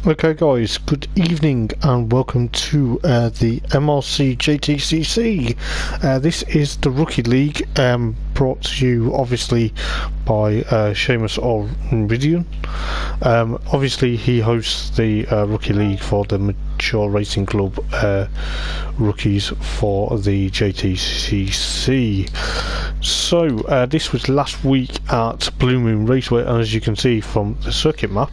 Okay guys, good evening and welcome to the MRC GTTCC. This is the Rookie League, brought to you obviously by Seamus Oridian. Obviously he hosts the Rookie League for the Mature Racing Club Rookies for the JTCC. So this was last week at Blue Moon Raceway, and as you can see from the circuit map,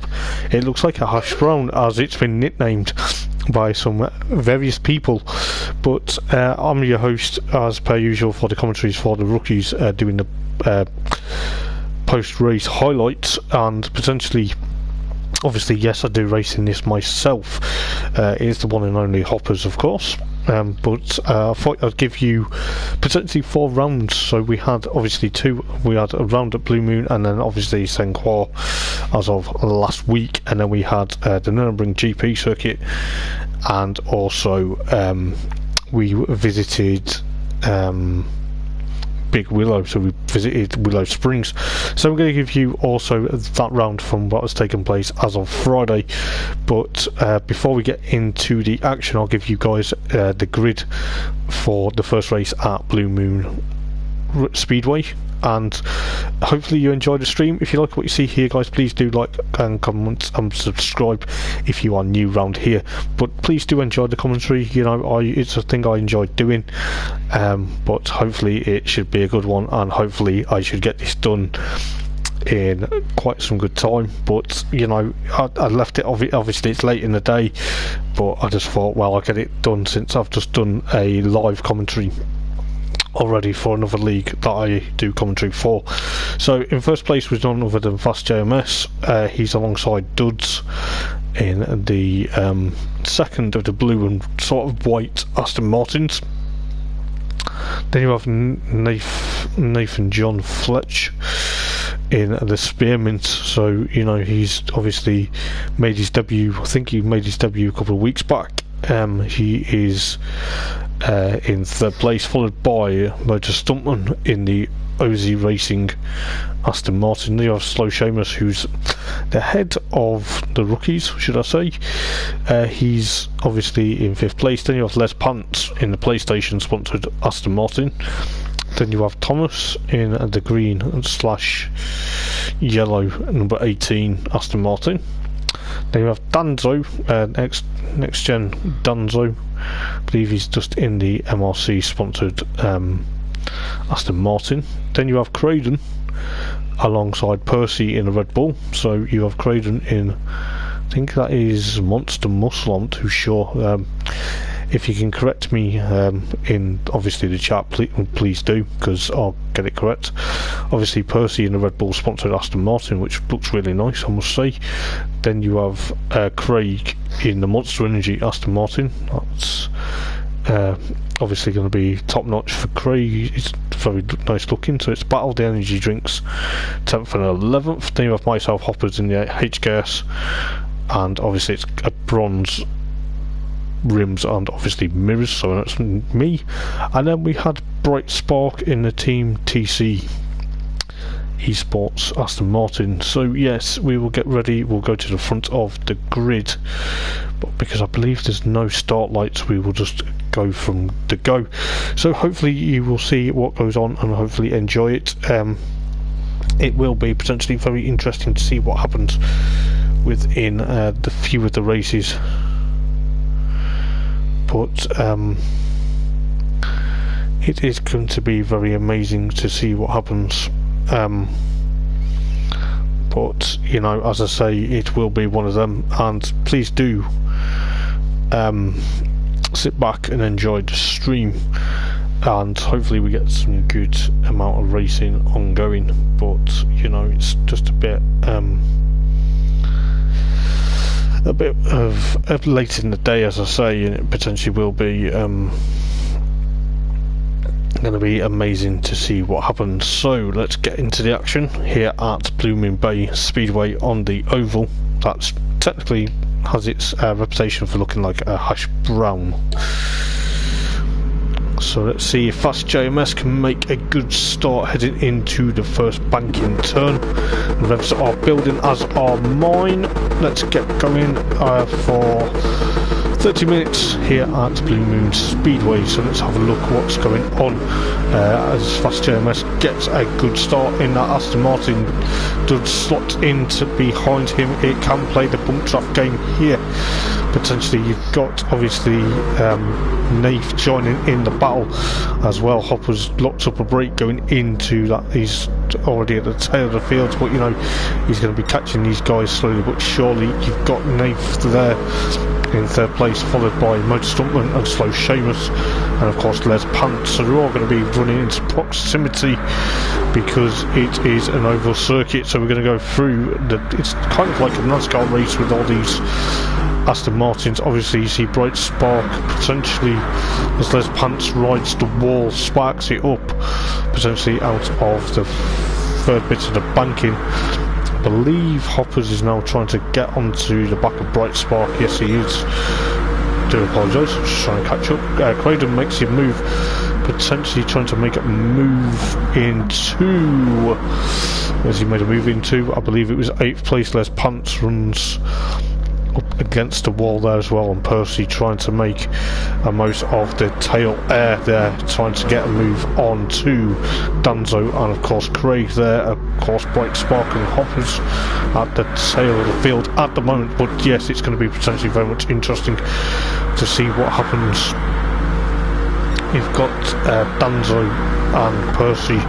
it looks like a hash brown as it's been nicknamed by some various people. But I'm your host as per usual for the commentaries for the rookies, doing the post-race highlights and potentially, obviously, yes, I do race in this myself. It is the one and only Hoppers, of course. But I thought I'd give you potentially 4 rounds. So we had obviously 2. We had a round at Blue Moon, and then obviously St. Croix as of last week, and then we had the Nurburgring GP circuit, and also we visited Big Willow, so we visited Willow Springs. So I'm going to give you also that round from what has taken place as of Friday. But before we get into the action, I'll give you guys the grid for the first race at Blue Moon Speedway, and hopefully you enjoy the stream. If you like what you see here, guys, please do like and comment and subscribe if you are new round here. But please do enjoy the commentary. You know, it's a thing I enjoy doing, but hopefully it should be a good one, and hopefully I should get this done in quite some good time. But you know, I left it, obviously it's late in the day, but I just thought, well, I'll get it done since I've just done a live commentary already for another league that I do commentary for. So in first place was none other than Fast JMS. He's alongside Duds in the second of the blue and sort of white Aston Martins. Then you have Nathan John Fletch in the Spearmint. So you know, he's obviously made his debut, I think he made his debut a couple of weeks back. He is in third place, followed by Motor Stuntman in the OZ Racing Aston Martin. Then you have Slow Seamus, who's the head of the rookies, should I say. He's obviously in 5th place. Then you have Les Pants in the PlayStation sponsored Aston Martin. Then you have Thomas in the green / yellow number 18 Aston Martin. Then you have Danzo, next gen Danzo. I believe he's just in the MRC sponsored Aston Martin. Then you have Craydon alongside Percy in a Red Bull. So you have Craydon in, I think that is Monster Muscle, I'm not too sure. If you can correct me in obviously the chat, please do, because I'll get it correct. Obviously Percy in the Red Bull sponsored Aston Martin, which looks really nice, I must say. Then you have Craig in the Monster Energy Aston Martin. That's obviously going to be top notch for Craig. It's very nice looking. So it's Battle the Energy Drinks 10th and 11th. Then you have myself, Hoppers in the HKS, and obviously it's a bronze rims and obviously mirrors, so that's me. And then we had Bright Spark in the Team TC Esports Aston Martin. So yes, we will get ready, we'll go to the front of the grid, but because I believe there's no start lights, we will just go from the go. So hopefully you will see what goes on and hopefully enjoy it. It will be potentially very interesting to see what happens within the few of the races. But it is going to be very amazing to see what happens. But you know, as I say, it will be one of them, and please do sit back and enjoy the stream, and hopefully we get some good amount of racing ongoing. But you know, it's just a bit of late in the day, as I say, and it potentially will be going to be amazing to see what happens. So let's get into the action here at Blue Moon Bay Speedway on the oval. That's technically has its reputation for looking like a hash brown. So let's see if Fast JMS can make a good start heading into the first banking turn. The revs are building, as are mine. Let's get going for 30 minutes here at Blue Moon Speedway. So let's have a look what's going on as Fast JMS gets a good start in that Aston Martin. Does slot in to behind him. It can play the bump draft game here. Potentially you've got obviously Nath joining in the battle as well. Hopper's locked up a break going into that. He's already at the tail of the field, but you know he's going to be catching these guys slowly but surely. You've got Nath there in third place, followed by Motor Stuntman and Slow Seamus, and of course Les Pants. So they're all going to be running into proximity because it is an oval circuit. So we're going to go through it's kind of like a NASCAR race with all these Aston Martins. Obviously you see Bright Spark potentially as Les Pants rides the wall, sparks it up potentially out of the third bit of the banking. I believe Hoppers is now trying to get onto the back of Bright Spark. Yes, he is. Do apologise, just trying to catch up. Craydon makes a move, potentially trying to make a move into. Where's he made a move into? I believe it was 8th place. Les Pants runs up against the wall there as well, and Percy trying to make a most of the tail air there, trying to get a move on to Danzo, and of course Craig there. Of course Bright Spark and Hoppers at the tail of the field at the moment, but yes, it's going to be potentially very much interesting to see what happens. You've got Danzo and Percy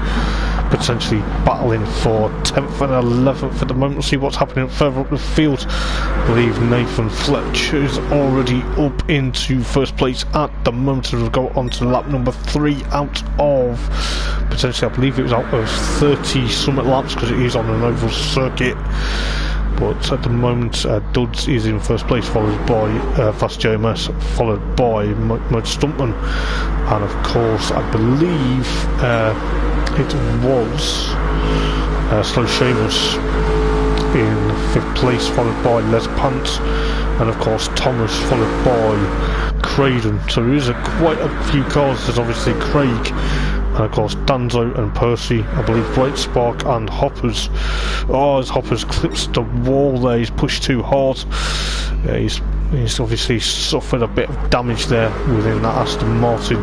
potentially battling for 10th and 11th at the moment. We'll see what's happening further up the field. I believe Nathan Fletcher is already up into first place at the moment. We'll go on to lap number 3 out of potentially, I believe it was out of 30 summit laps because it is on an oval circuit. But at the moment, Duds is in first place, followed by Fast JMS, followed by Motor Stuntman, and of course, I believe it was Slow Seamus in 5th place, followed by Les Pants, and of course Thomas, followed by Craydon. So there is quite a few cars. There's obviously Craig, and of course Danzo and Percy, I believe Bright Spark and Hoppers. Oh, as Hoppers clips the wall there, he's pushed too hard. He's obviously suffered a bit of damage there within that Aston Martin,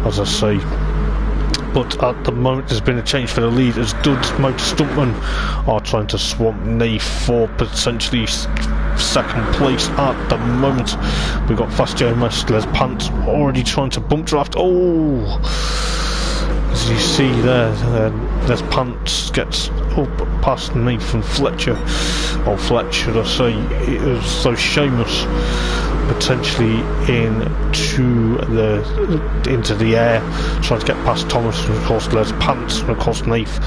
as I say. But at the moment there's been a change for the lead as Duds, Motor Stuntman are trying to swamp Nath for potentially second place at the moment. We've got Fast JMS, Les Pants already trying to bump draft. Oh! As you see there, Les Pants gets up past Nathan Fletcher, or Fletch should I say. It was so Seamus potentially into the air, trying to get past Thomas, and of course Les Pants, and of course Nath,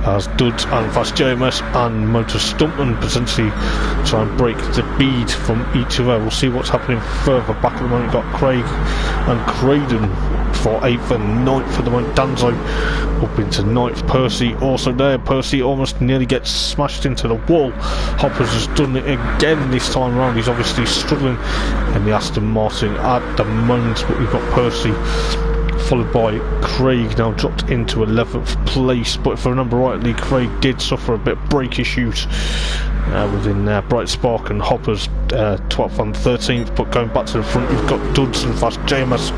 as Duds and Fast JMS and Motor Stuntman potentially try and break the bead from each other. We'll see what's happening further back at the moment. We've got Craig and Craydon for 8th and 9th at the moment. Danzo up into 9th. Percy also there. Percy almost nearly gets smashed into the wall. Hoppers has done it again this time around. He's obviously struggling in the Aston Martin at the moment, but we've got Percy followed by Craig, now dropped into 11th place. But if I remember rightly, Craig did suffer a bit of brake issues within Bright Spark and Hoppers 12th and 13th. But going back to the front, you've got Duds and Fast JMS,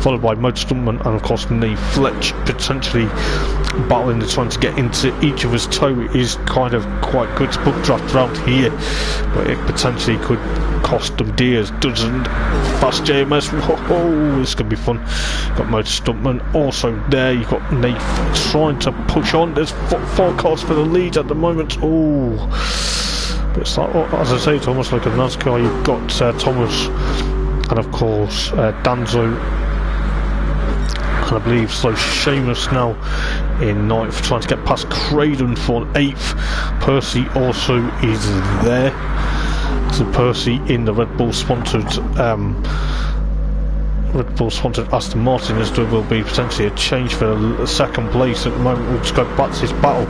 followed by Motor Stuntman and of course Nate Fletch potentially battling and trying to get into each other's toe. It is kind of quite good to book draft around here, but it potentially could cost them dears. Duds and Fast JMS, oh, this could be fun. Got Motor Stuntman also there. You've got Nate trying to push on. There's 4 cars for the lead at the moment. Oh, but it's like, as I say, it's almost like a NASCAR. You've got Thomas and of course Danzo, and I believe Slow Seamus now in 9th, trying to get past Craydon for 8th. Percy also is there. So Percy in the Red Bull sponsored Aston Martin, as there will be potentially a change for the second place at the moment. We'll just go back to this battle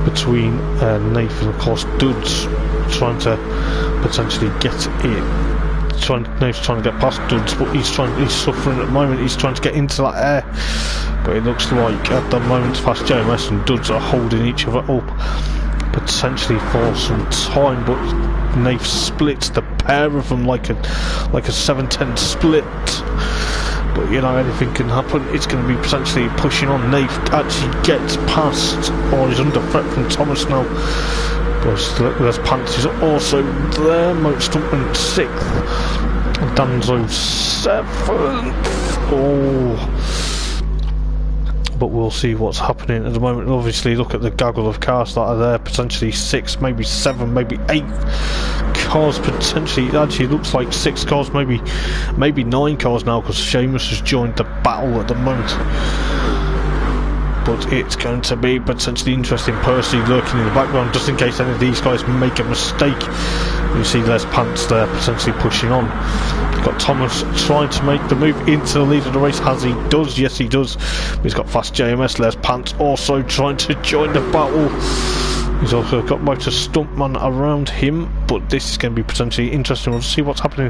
between Nathan and of course Duds, trying to potentially get it Naif's trying to get past Duds, but he's suffering at the moment. He's trying to get into that air, but it looks like at the moment Fast JMS and Duds are holding each other up, potentially for some time. But Naif splits the pair of them like a 7-10 split. But you know, anything can happen. It's going to be potentially pushing on. Naif actually gets past, or he's under threat from Thomas now. But Les Pants is also there. Moat Stumpman 6th. Danzo 7th. Oh. But we'll see what's happening at the moment. Obviously, look at the gaggle of cars that are there. Potentially 6, maybe 7, maybe 8 cars. Potentially, it actually looks like 6 cars, maybe 9 cars now, because Seamus has joined the battle at the moment. But it's going to be potentially interesting. Percy lurking in the background just in case any of these guys make a mistake. You see Les Pants there potentially pushing on. Got Thomas trying to make the move into the lead of the race. Has he does? Yes, he does. He's got Fast JMS. Les Pants also trying to join the battle. He's also got Motor Stuntman around him, but this is going to be potentially interesting. We'll see what's happening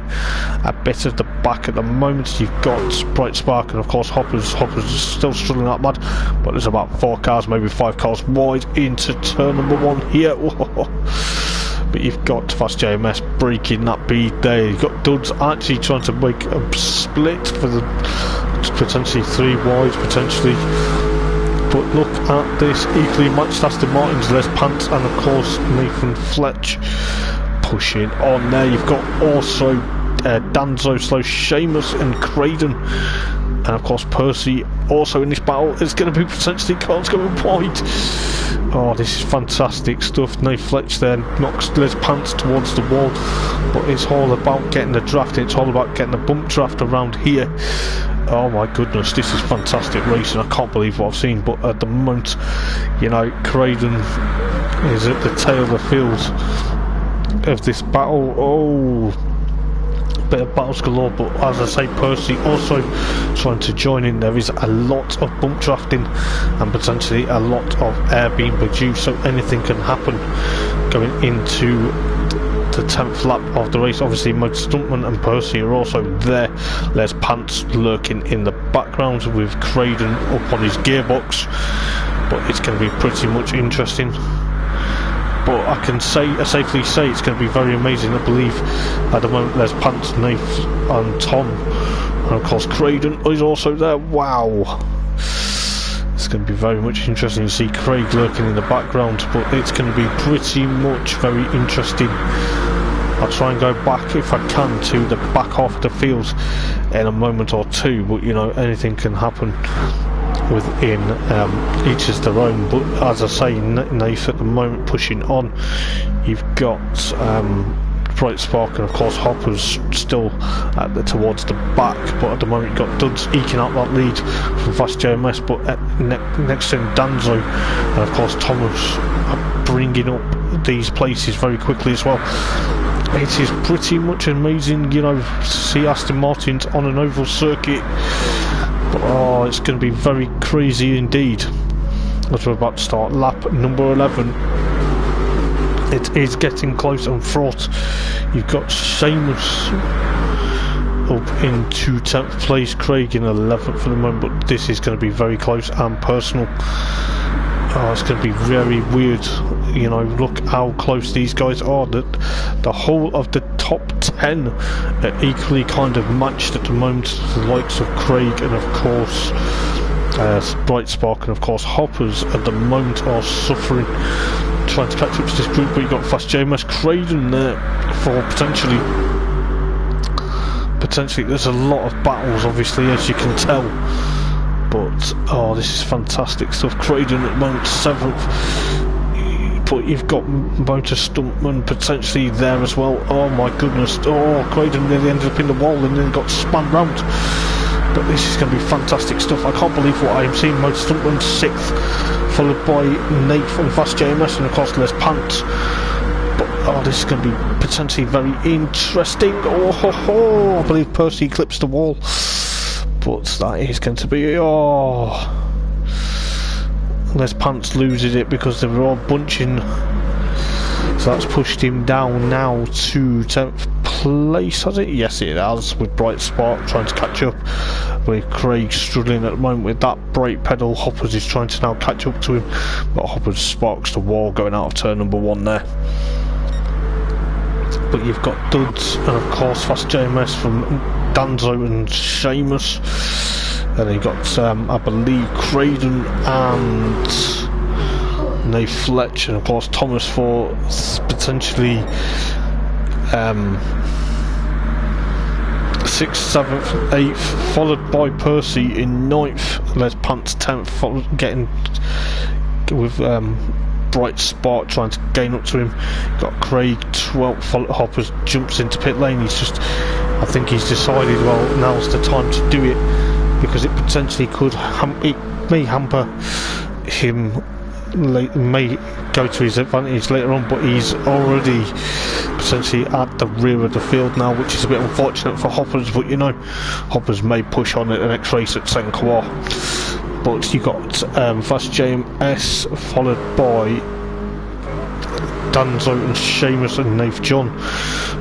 a bit of the back at the moment. You've got Bright Spark and of course Hoppers still struggling out mad, but there's about 4 cars, maybe 5 cars wide into turn number 1 here. But you've got Fast JMS breaking that bead there. You've got Duds actually trying to make a split for the potentially 3 wide potentially. But look at this equally matched Aston Martins, Les Pants and of course Nathan Fletch pushing on there. You've got also Danzo, Seamus and Craydon, and of course Percy also in this battle. It's going to be potentially cars going wide. Oh, this is fantastic stuff. Nathan Fletch there knocks Les Pants towards the wall, but it's all about getting the draft. It's all about getting the bump draft around here. Oh my goodness, this is fantastic racing. I can't believe what I've seen. But at the moment, you know, Craydon is at the tail of the field of this battle. Oh, bit of battles galore. But as I say, Percy also trying to join in. There is a lot of bump drafting and potentially a lot of air being produced, so anything can happen going into the 10th lap of the race. Obviously Motor Stuntman and Percy are also there. Les Pants lurking in the background with Craydon up on his gearbox, but it's going to be pretty much interesting. But I can safely say it's going to be very amazing. I believe at the moment Les Pants, Naif and Tom, and of course Craydon is also there. Wow, it's going to be very much interesting to see Craig lurking in the background, but it's going to be pretty much very interesting. I'll try and go back if I can to the back half of the field in a moment or two, but you know, anything can happen within each is their own. But as I say, Naif at the moment pushing on. You've got Bright Spark and of course Hoppers still towards the back, but at the moment you've got Duds eking out that lead from Fast JMS, but next to him Danzo and of course Thomas are bringing up these places very quickly as well. It is pretty much amazing, you know, to see Aston Martins on an oval circuit. But oh, it's going to be very crazy indeed as we're about to start lap number 11. It is getting close and fraught. You've got Seamus up into 10th place, Craig in 11th for the moment, but this is going to be very close and personal. Oh, it's going to be very weird. You know, look how close these guys are. The whole of the top 10 are equally kind of matched at the moment. The likes of Craig and of course Bright Spark and of course Hoppers at the moment are suffering, trying to catch up to this group. But you've got Fast JMS, Craydon there for potentially there's a lot of battles obviously, as you can tell. But oh, this is fantastic stuff. Craydon at the moment 7th, but you've got Motor Stuntman potentially there as well. Oh my goodness. Oh, Craydon nearly ended up in the wall and then got spun round. But this is going to be fantastic stuff. I can't believe what I'm seeing. Motor Stuntman 6th, followed by Nate from Fast JMS and of course Les Pants. But oh, this is going to be potentially very interesting. Oh ho ho, I believe Percy clips the wall. But that is going to be, oh, Les Pants loses it because they were all bunching, so that's pushed him down now to 10th place, has it? Yes, it has, with Bright Spark trying to catch up. With Craig struggling at the moment with that brake pedal. Hoppers is trying to now catch up to him, but Hoppers sparks the wall going out of turn number 1 there. But you've got Duds and of course Fast JMS from Danzo and Seamus. And you've got, I believe, Craydon and Nate Fletch, and of course Thomas for potentially 6th, 7th, 8th, followed by Percy in 9th, Les Pants 10th, getting with Bright Spark trying to gain up to him. Got Craig 12th, Hoppers jumps into pit lane. He's just, I think he's decided, well, now's the time to do it, because it potentially could, it may hamper him, may go to his advantage later on, but he's already potentially at the rear of the field now, which is a bit unfortunate for Hoppers, but you know, Hoppers may push on at the next race at Saint Croix. But you got Fast JMS followed by Danzo and Seamus and Nath John,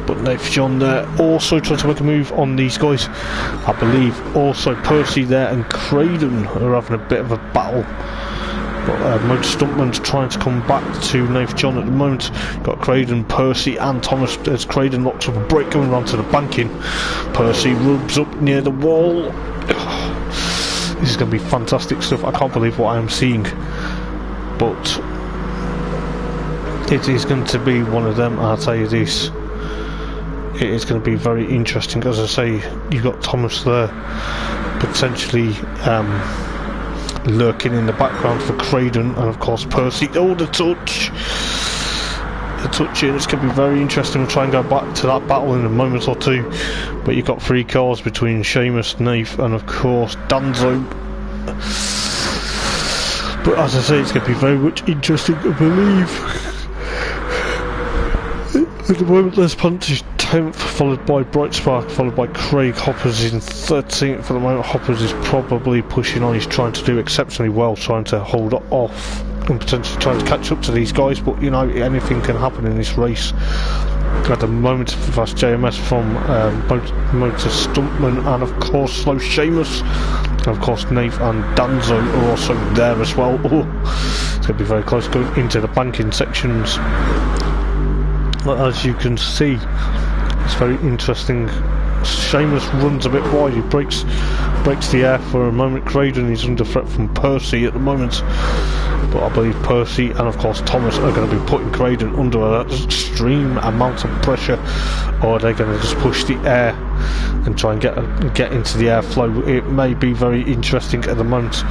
but Nath John there also trying to make a move on these guys. I believe also Percy there and Craydon are having a bit of a battle. But Motor Stuntman's trying to come back to Nath John at the moment. Got Craydon, Percy and Thomas as Craydon locks up a break going round to the banking. Percy rubs up near the wall. This is going to be fantastic stuff. I can't believe what I am seeing. But it is going to be one of them, I'll tell you this. It is going to be very interesting. As I say, you've got Thomas there potentially lurking in the background for Craydon, and of course Percy. Oh, the touch in. It's going to be very interesting. We'll try and go back to that battle in a moment or two, but you've got 3 cars between Seamus, Nath and of course Danzo. But as I say, it's going to be very much interesting, I believe. At the moment, Les Punt is 10th, followed by Bright Spark, followed by Craig. Hoppers is in 13th at the moment. Hoppers is probably pushing on. He's trying to do exceptionally well, trying to hold off and potentially trying to catch up to these guys, but you know, anything can happen in this race. At the moment, Fast JMS from Motor Stuntman and of course Slow Seamus, and of course Nate and Danzo are also there as well. Oh, it's going to be very close going into the banking sections. But as you can see, it's very interesting. Seamus runs a bit wide, he breaks the air for a moment. Craydon is under threat from Percy at the moment, but I believe Percy and of course Thomas are going to be putting Craydon under an extreme amount of pressure, or are they going to just push the air and try and get into the airflow? It may be very interesting at the moment.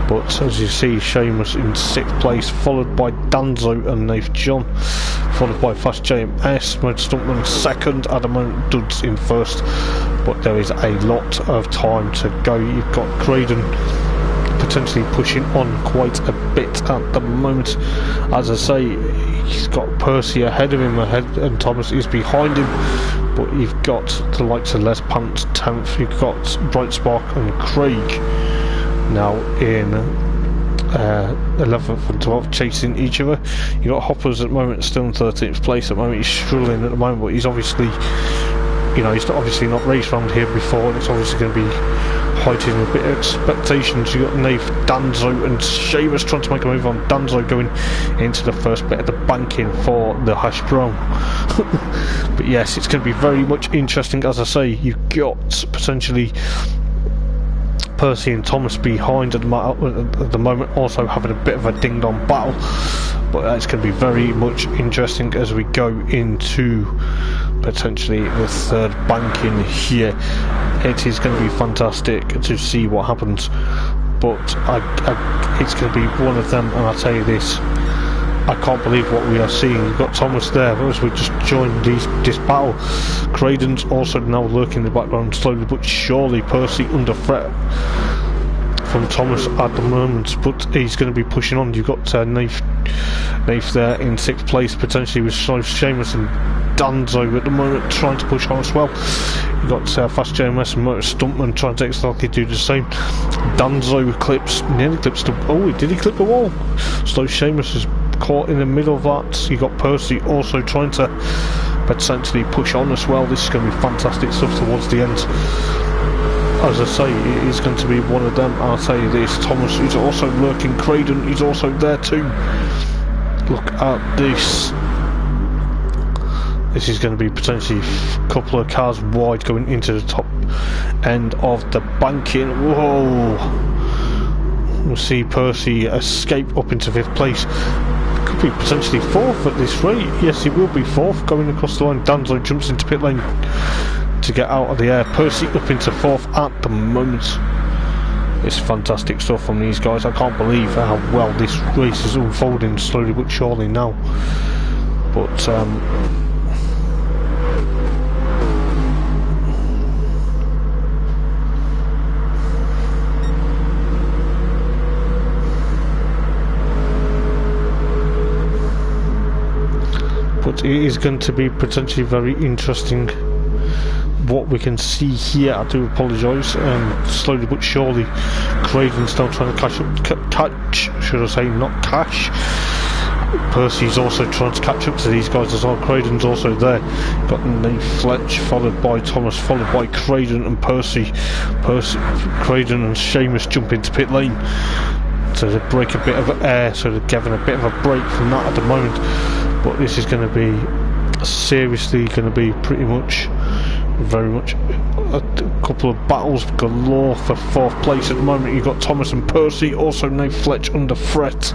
But as you see, Seamus in 6th place, followed by Danzo and Nath John, followed by Fast JMS, Motor Stuntman 2nd, at the moment Duds in 1st, but there is a lot of time to go. You've got Craydon potentially pushing on quite a bit at the moment. As I say, he's got Percy ahead of him, and Thomas is behind him, but you've got the likes of Les Pants 10th, you've got Bright Spark and Craig now in 11th and 12th chasing each other. You got Hoppers at the moment still in 13th place at the moment. He's struggling at the moment, but he's obviously, you know, he's obviously not raced round here before, and it's obviously going to be heightening a bit of expectations. You got Nath, Danzo and Seamus trying to make a move on Danzo, going into the first bit of the banking for the hash brown. But yes, it's going to be very much interesting. As I say, you've got potentially Percy and Thomas behind at the moment, also having a bit of a ding-dong battle, but it's going to be very much interesting as we go into potentially the 3rd banking here. It is going to be fantastic to see what happens, but it's going to be one of them, and I'll tell you this, I can't believe what we are seeing. You've got Thomas there as we just joined this battle. Craydon's also now lurking in the background, slowly but surely. Percy under threat from Thomas at the moment, but he's going to be pushing on. You've got Nath there in 6th place, potentially with Seamus and Danzo at the moment trying to push on as well. You've got Fast JMS and Motor Stuntman trying to exactly do the same. Danzo nearly clips the... oh, did he clip the wall? Slow Seamus is caught in the middle of that. You got Percy also trying to potentially push on as well. This is going to be fantastic stuff towards the end. As I say, it is going to be one of them. I'll tell you this, Thomas is also lurking, Craydon is also there too. Look at this. This is going to be potentially a couple of cars wide going into the top end of the banking. Whoa! We'll see Percy escape up into 5th place. Could be potentially 4th at this rate. Yes, he will be 4th going across the line. Danzo jumps into pit lane to get out of the air. Percy up into 4th at the moment. It's fantastic stuff from these guys. I can't believe how well this race is unfolding slowly but surely now. But it is going to be potentially very interesting what we can see here. I do apologise. Slowly but surely, Craydon's still trying to catch, should I say, not cash. Percy's also trying to catch up to these guys as well. Craydon's also there. Got Nate Fletch, followed by Thomas, followed by Craydon and Percy. Craydon and Seamus jump into pit lane. So they break a bit of air, so they're giving a bit of a break from that at the moment. But this is going to be seriously going to be pretty much, very much a couple of battles galore for 4th place at the moment. You've got Thomas and Percy, also Nate Fletch under threat.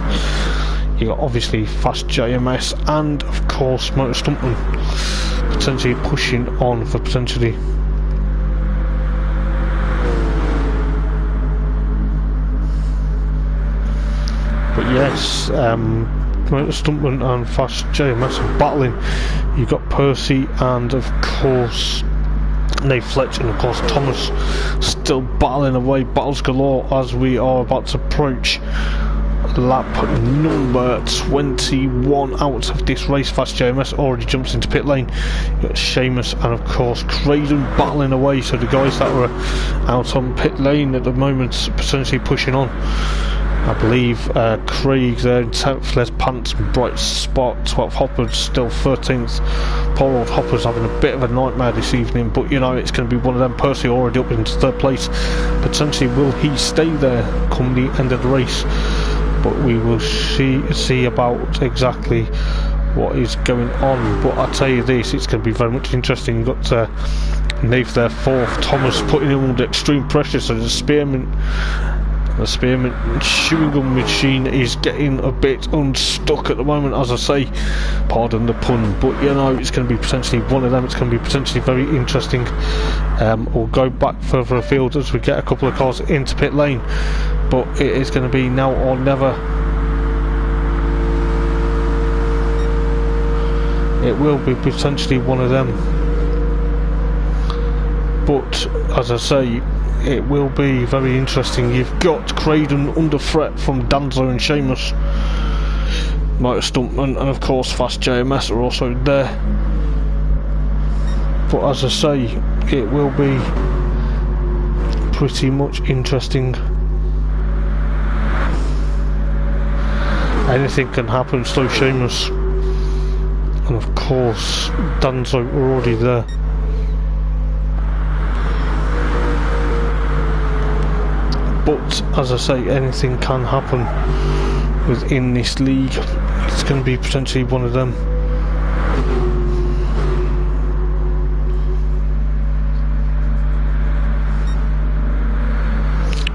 You got obviously Fast JMS and of course Motor Stuntman potentially pushing on for potentially. But yes, Motor Stuntman and Fast JMS are battling. You've got Percy and of course Nate Fletch and of course Thomas still battling away, battles galore as we are about to approach lap number 21 out of this race. Fast JMS already jumps into pit lane. You've got Seamus and of course Craydon battling away, so the guys that were out on pit lane at the moment potentially pushing on. I believe Craig there in 10th, Les Pants, bright spot, 12th Hopper's still 13th. Poor old Hopper's having a bit of a nightmare this evening, but you know, it's going to be one of them. Percy already up into 3rd place. Potentially will he stay there come the end of the race? But we will see about exactly what is going on. But I'll tell you this, it's going to be very much interesting. You've got Nave there 4th, Thomas putting him under extreme pressure, so the spearmint chewing gum machine is getting a bit unstuck at the moment, as I say, pardon the pun, but you know, it's going to be potentially one of them. It's going to be potentially very interesting. We'll go back further afield as we get a couple of cars into pit lane, but it is going to be now or never. It will be potentially one of them, but as I say, it will be very interesting. You've got Craydon under threat from Danzo and Seamus. Motor Stuntman and of course Fast JMS are also there. But as I say, it will be pretty much interesting. Anything can happen. Slow Seamus and of course Danzo are already there. But as I say, anything can happen within this league. It's going to be potentially one of them.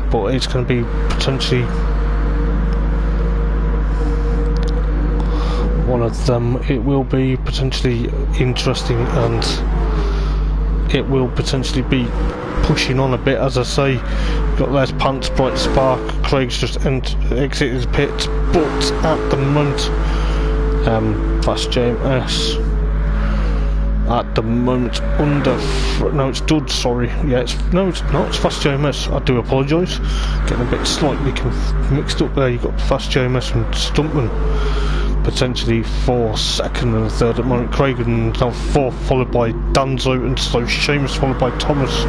But it's going to be potentially one of them. It will be potentially interesting, and it will potentially be pushing on a bit. As I say, got Les Pants, Bright Spark, Craig's just exited his pit, but at the moment Fast JMS at the moment under no, it's Dud, sorry, yeah, it's not, it's Fast JMS, I do apologise, getting a bit slightly mixed up there. You've got Fast JMS and Stuntman potentially for 2nd and 3rd at the moment. Craig and now 4th, followed by Danzo and Slow Seamus, followed by Thomas.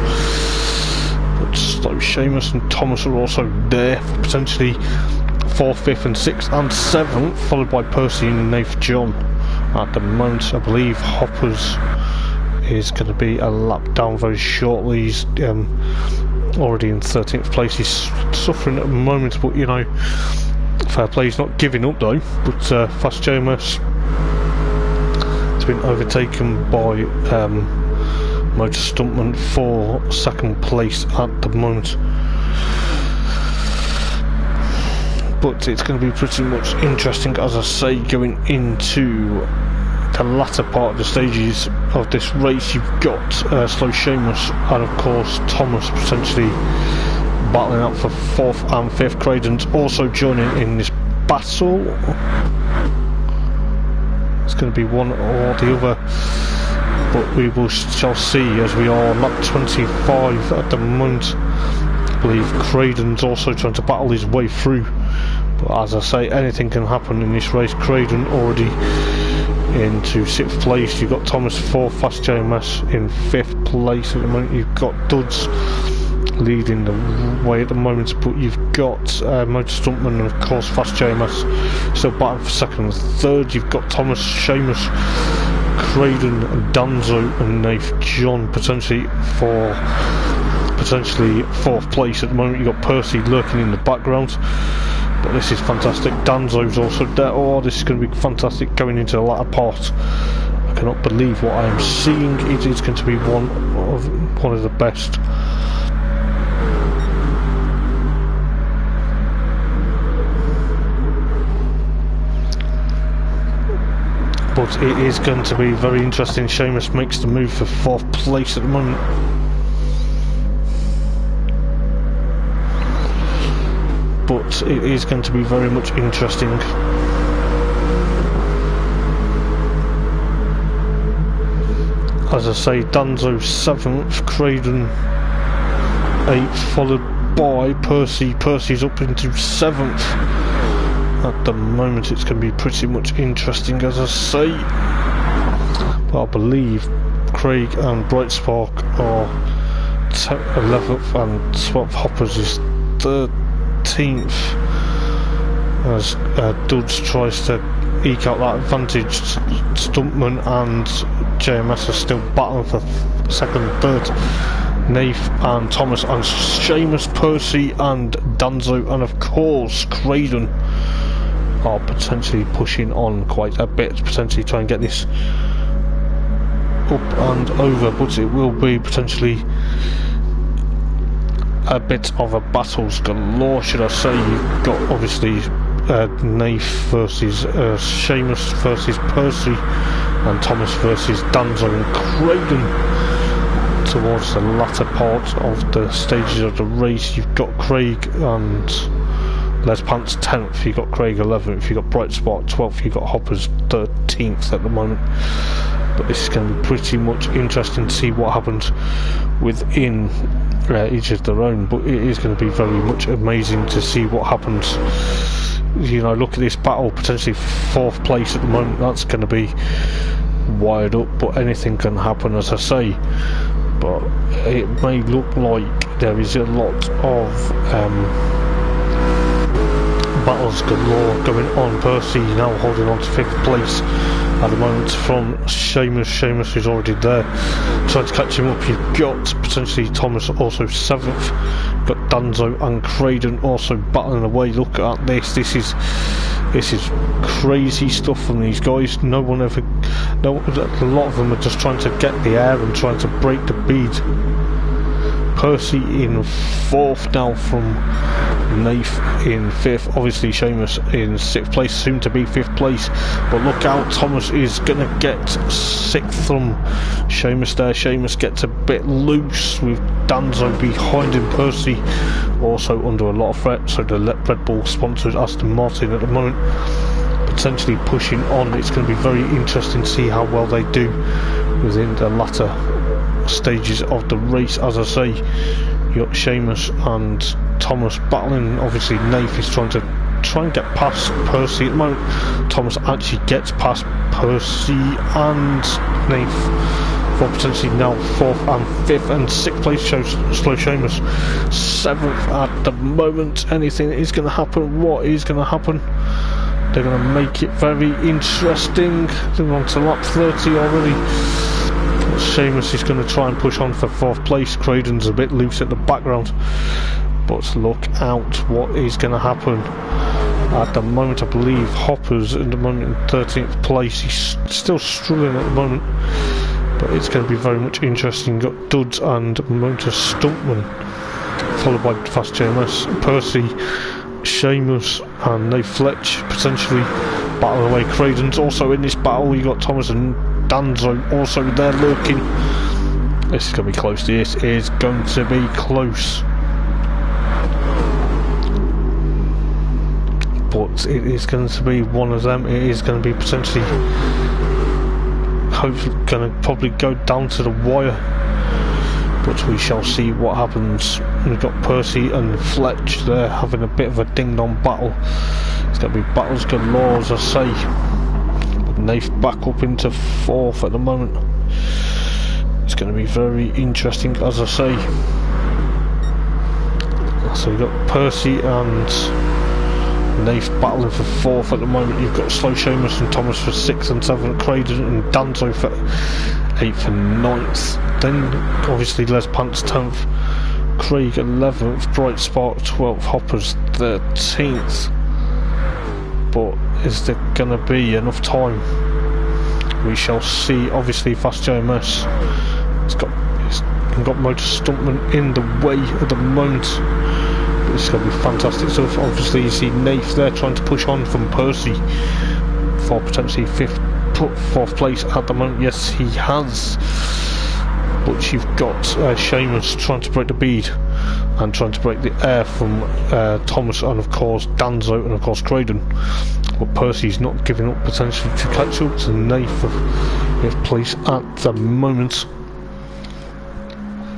But Slow Seamus and Thomas are also there for potentially 4th, 5th and 6th and 7th, followed by Percy and Nath John at the moment. I believe Hoppers is going to be a lap down very shortly. He's already in 13th place. He's suffering at the moment, but you know, fair play, he's not giving up though. But Fast Jomas has been overtaken by Motor Stuntman for 2nd place at the moment. But it's going to be pretty much interesting, as I say, going into the latter part of the stages of this race. You've got Slow Seamus and of course Thomas potentially battling out for 4th and 5th. Creighton's also joining in this battle. It's going to be one or the other, but we shall see as we are on lap 25 at the moment. I believe Creighton's also trying to battle his way through, but as I say, anything can happen in this race. Creighton already into 6th place. You've got Thomas 4th, Fast JMS in 5th place at the moment. You've got Duds leading the way at the moment, but you've got Motor Stuntman and of course Fast JMS still battling for 2nd and 3rd. You've got Thomas, Seamus, Creighton, Danzo and Nath John potentially for 4th place at the moment. You've got Percy lurking in the background, but this is fantastic. Danzo's also there. Oh, this is going to be fantastic going into the latter part. I cannot believe what I am seeing. It is going to be one of the best. But it is going to be very interesting. Seamus makes the move for 4th place at the moment. But it is going to be very much interesting. As I say, Danzo 7th, Creighton 8th, followed by Percy. Percy's up into 7th. At the moment it's going to be pretty much interesting, as I say. But I believe Craig and Bright Spark are 11th and 12th. Hoppers is 13th as Duds tries to eke out that advantage. Stuntman and JMS are still battling for 2nd and 3rd. Nath and Thomas and Seamus, Percy and Danzo and of course Creighton are potentially pushing on quite a bit, potentially try and get this up and over, but it will be potentially a bit of a battles galore, should I say. You've got obviously Nath versus Seamus versus Percy and Thomas versus Danzo and Creighton towards the latter part of the stages of the race. You've got Craig and Les Pants 10th, you've got Craig 11th, you've got Bright Spot 12th, you've got Hoppers 13th at the moment. But this is going to be pretty much interesting to see what happens within each of their own. But it is going to be very much amazing to see what happens. You know, look at this battle, potentially 4th place at the moment. That's going to be wired up, but anything can happen, as I say. But it may look like there is a lot of battles galore going on. Percy now holding on to 5th place at the moment from Seamus. Seamus is already there trying to catch him up. You've got potentially Thomas also 7th, got Danzo and Creighton also battling away. Look at this, this is crazy stuff from these guys. A lot of them are just trying to get the air and trying to break the bead. Percy in 4th now from Nath in 5th, obviously Seamus in 6th place, soon to be 5th place, but look out, Thomas is going to get 6th from Seamus there. Seamus gets a bit loose with Danzo behind him. Percy also under a lot of threat, so the Red Bull sponsors Aston Martin at the moment potentially pushing on. It's going to be very interesting to see how well they do within the latter stages of the race. As I say, you got Seamus and Thomas battling. Obviously Nath is trying and get past Percy at the moment. Thomas actually gets past Percy and Nath for potentially now 4th and 5th, and 6th place shows Slow Seamus 7th at the moment. Anything is going to happen. What is going to happen? They're going to make it very interesting. They're on to lap 30 already. Seamus is going to try and push on for 4th place. Creighton's a bit loose at the background, but look out what is going to happen. At the moment I believe Hopper's at the moment in 13th place. He's still struggling at the moment, but it's going to be very much interesting. You've got Duds and Motor Stuntman, followed by Fast JMS, Percy, Seamus and Nate Fletch potentially battling away. Creighton's also in this battle. You got Thomas and Danzo also there lurking. This is going to be close. This is going to be close. But it is going to be one of them. It is going to be potentially, hopefully, going to probably go down to the wire. But we shall see what happens. We've got Percy and Fletch there having a bit of a ding-dong battle. It's going to be battles galore, as I say. But Nath back up into 4th at the moment. It's going to be very interesting, as I say. So we've got Percy and Nath battling for 4th at the moment. You've got Slow Seamus and Thomas for 6th and 7th, Creighton and Danzo for 8th and 9th. Then obviously Les Pants 10th, Craig 11th, Bright Spark 12th, Hoppers 13th. But is there going to be enough time? We shall see. Obviously Fast JMS it's got Motor Stuntman in the way at the moment. This is going to be fantastic stuff. Obviously you see Nath there trying to push on from Percy for potentially 4th place at the moment. Yes, he has. But you've got Seamus trying to break the bead and trying to break the air from Thomas and of course Danzo and of course Creighton. But Percy's not giving up potentially to catch up to Nath for 5th place at the moment.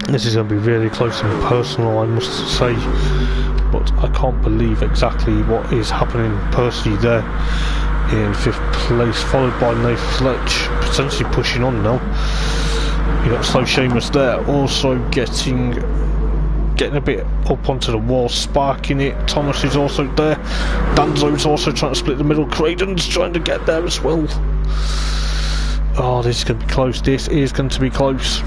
This is going to be really close and personal, I must say, but I can't believe exactly what is happening. Percy there in 5th place, followed by Nate Fletch, potentially pushing on now. You got Slow Seamus there, also getting a bit up onto the wall, sparking it. Thomas is also there. Danzo's also trying to split the middle. Creighton's trying to get there as well. Oh, this is going to be close. This is going to be close.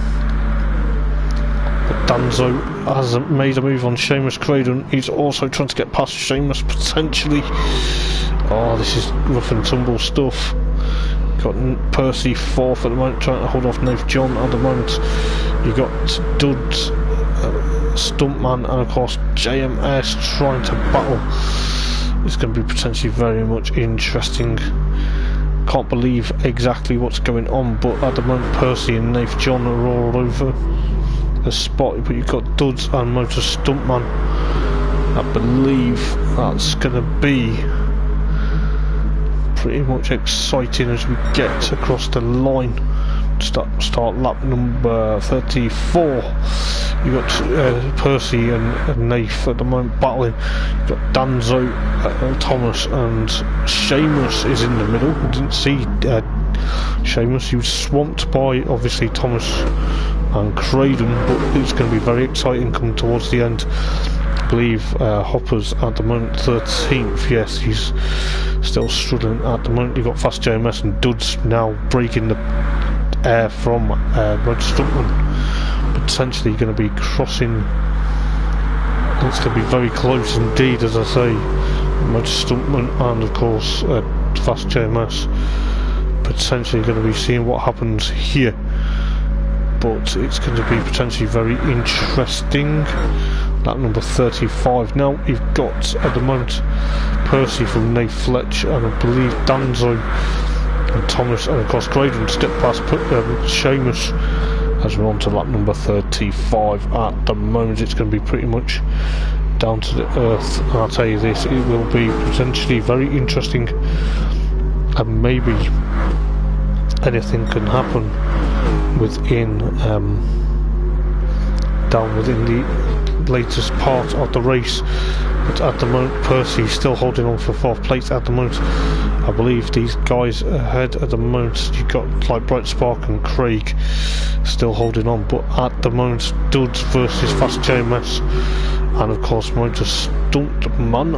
But Danzo hasn't made a move on Seamus. Creighton, he's also trying to get past Seamus potentially. Oh, this is rough and tumble stuff. Got Percy 4th at the moment, trying to hold off Nath John at the moment. You got Duds, Stuntman and of course JMS trying to battle. It's going to be potentially very much interesting. Can't believe exactly what's going on, but at the moment Percy and Nath John are all over the spot. But you've got Duds and Motor Stuntman. I believe that's going to be pretty much exciting as we get across the line. Start lap number 34. You got Percy and Nath at the moment battling. You got Danzo, Thomas and Seamus is in the middle. I didn't see Seamus. He was swamped by obviously Thomas and Creighton, but it's going to be very exciting coming towards the end. I believe Hopper's at the moment 13th. Yes, he's still struggling at the moment. You've got Fast JMS and Duds now breaking the air from Motor Stuntman, potentially going to be crossing. It's going to be very close indeed, as I say. Motor Stuntman and of course Fast JMS potentially going to be seeing what happens here, but it's going to be potentially very interesting. Lap number 35 now. You've got at the moment Percy from Nate Fletch and I believe Danzo and Thomas and of course Creighton step past Seamus as we're on to lap number 35. At the moment it's going to be pretty much down to the earth, and I'll tell you this, it will be potentially very interesting, and maybe anything can happen within down within the latest part of the race. But at the moment Percy still holding on for 4th place at the moment. I believe these guys ahead at the moment, you've got like Bright Spark and Craig still holding on, but at the moment Duds versus Fast JMS and of course Motor Stuntman.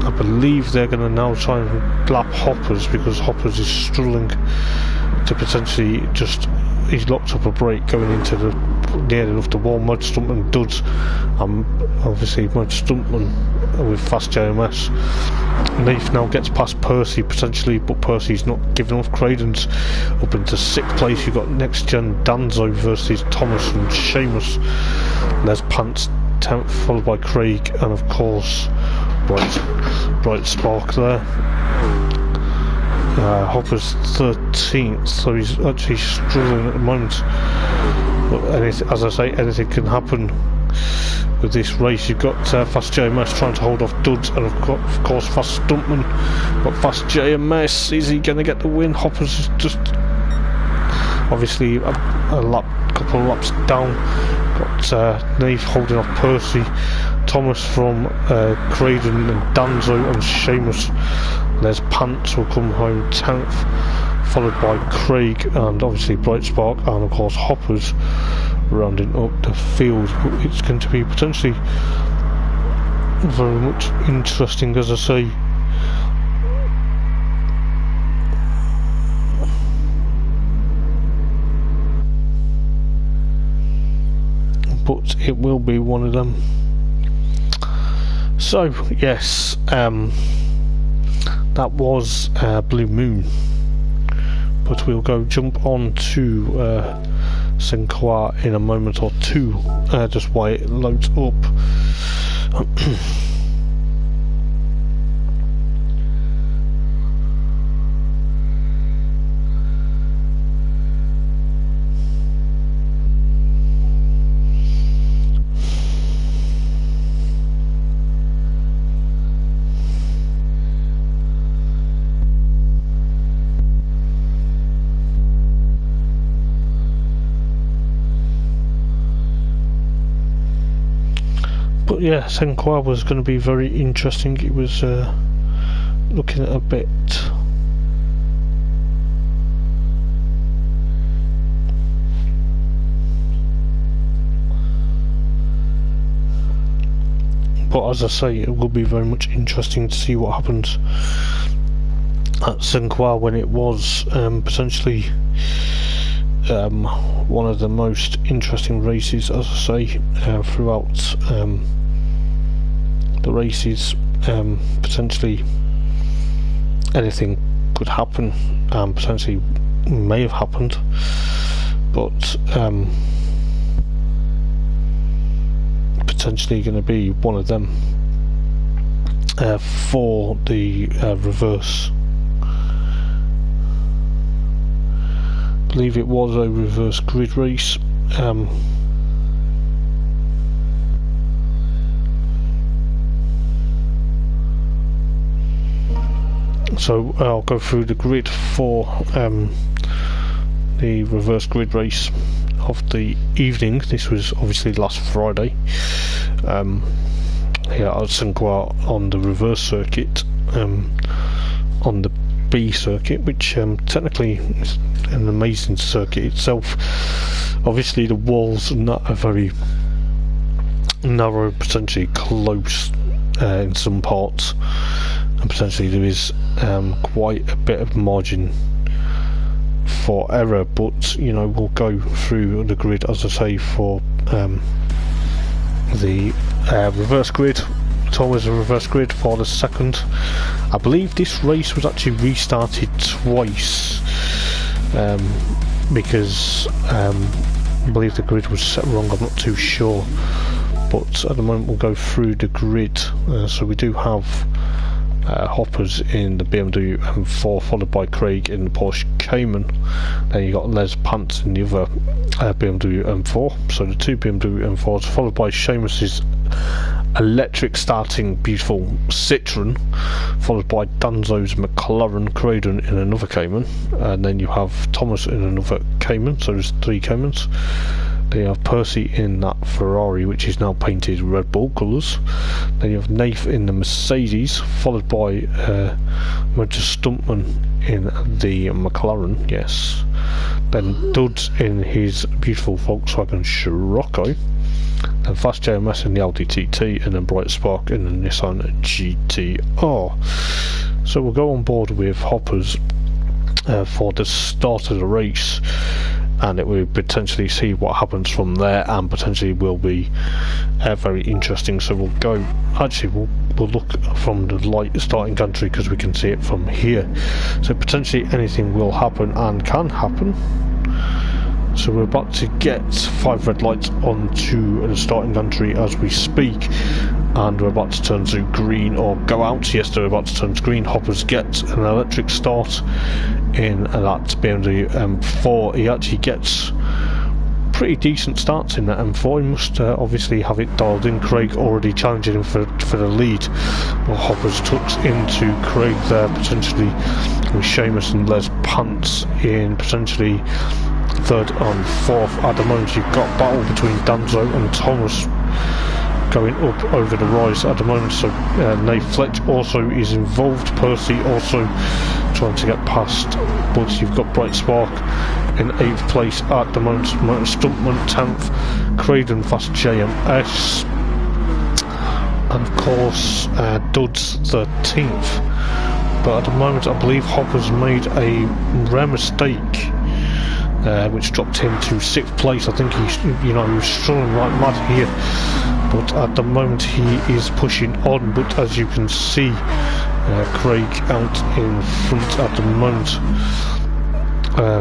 I I believe they're going to now try and lap Hoppers, because Hoppers is struggling to potentially just... He's locked up a break going into the near enough the wall. Mud Stumpman does, obviously Mud Stumpman with fast JMS. Nath now gets past Percy potentially, but Percy's not giving off. Craden's up into 6th place. You've got next gen Danzo versus Thomas and Seamus. There's Pants 10th, followed by Craig, and of course Bright Spark there. Hopper's 13th, so he's actually struggling at the moment. But as I say, anything can happen with this race. You've got Fast JMS trying to hold off Duds, and of course Fast Stumpman. But Fast JMS, is he going to get the win? Hopper's just obviously a couple of laps down. Got Nave holding off Percy, Thomas from Craden, and Danzo and Seamus. There's Pants will come home 10th, followed by Craig and obviously Bright Spark, and of course Hoppers rounding up the field. But it's going to be potentially very much interesting, as I say. But it will be one of them. So yes, that was Blue Moon, but we'll go jump on to Saint Croix in a moment or two, just while it loads up. But yeah, Saint Croix was going to be very interesting. It was looking at a bit but as I say, it will be very much interesting to see what happens at Saint Croix, when it was potentially one of the most interesting races, as I say, throughout the races. Potentially anything could happen, and potentially may have happened, but potentially going to be one of them for the reverse. I believe it was a reverse grid race. So I'll go through the grid for the reverse grid race of the evening. This was obviously last Friday. Here at Saint Croix on the reverse circuit, on the B circuit, which technically is an amazing circuit itself. Obviously the walls are not a very narrow, potentially close in some parts, and potentially there is quite a bit of margin for error, but you know, we'll go through the grid, as I say, for the reverse grid. It's always a reverse grid for the second. I believe this race was actually restarted twice, because I believe the grid was set wrong. I'm not too sure, but at the moment we'll go through the grid. So we do have Hoppers in the BMW M4, followed by Craig in the Porsche Cayman. Then you got Les Pants in the other BMW M4. So the two BMW M4s, followed by Seamus's electric starting beautiful Citroen, followed by Danzo's McLaren, Craden in another Cayman, and then you have Thomas in another Cayman. So there's three Caymans. Then you have Percy in that Ferrari, which is now painted Red Bull colours. Then you have Nath in the Mercedes, followed by Roger Stumpman in the McLaren, yes. Then Duds in his beautiful Volkswagen Scirocco. then Fast JMS in the Audi TT, and then Bright Spark in the Nissan GTR. So we'll go on board with Hoppers for the start of the race, and it will potentially see what happens from there, and potentially will be very interesting. So we'll go, actually we'll look from the light starting country because we can see it from here, so potentially anything will happen and can happen. So we're about to get 5 red lights onto the starting country as we speak, and we're about to turn to green or go out. Yes, they're about to turn to green. Hoppers gets an electric start in that BMW M4. He actually gets pretty decent starts in that M4. He must obviously have it dialed in. Craig already challenging him for the lead. Well, Hoppers tucks into Craig there, potentially with Seamus and Les Pants in potentially third and fourth. At the moment you've got battle between Danzo and Thomas going up over the rise at the moment, so Nate Fletch also is involved, Percy also trying to get past, but you've got Bright Spark in 8th place at the moment, Stuntman 10th, Craydon Fast JMS, and of course Duds 13th. But at the moment I believe Hopper's made a rare mistake, which dropped him to 6th place. I think he was struggling like mad here, but at the moment he is pushing on. But as you can see, Craig out in front at the moment,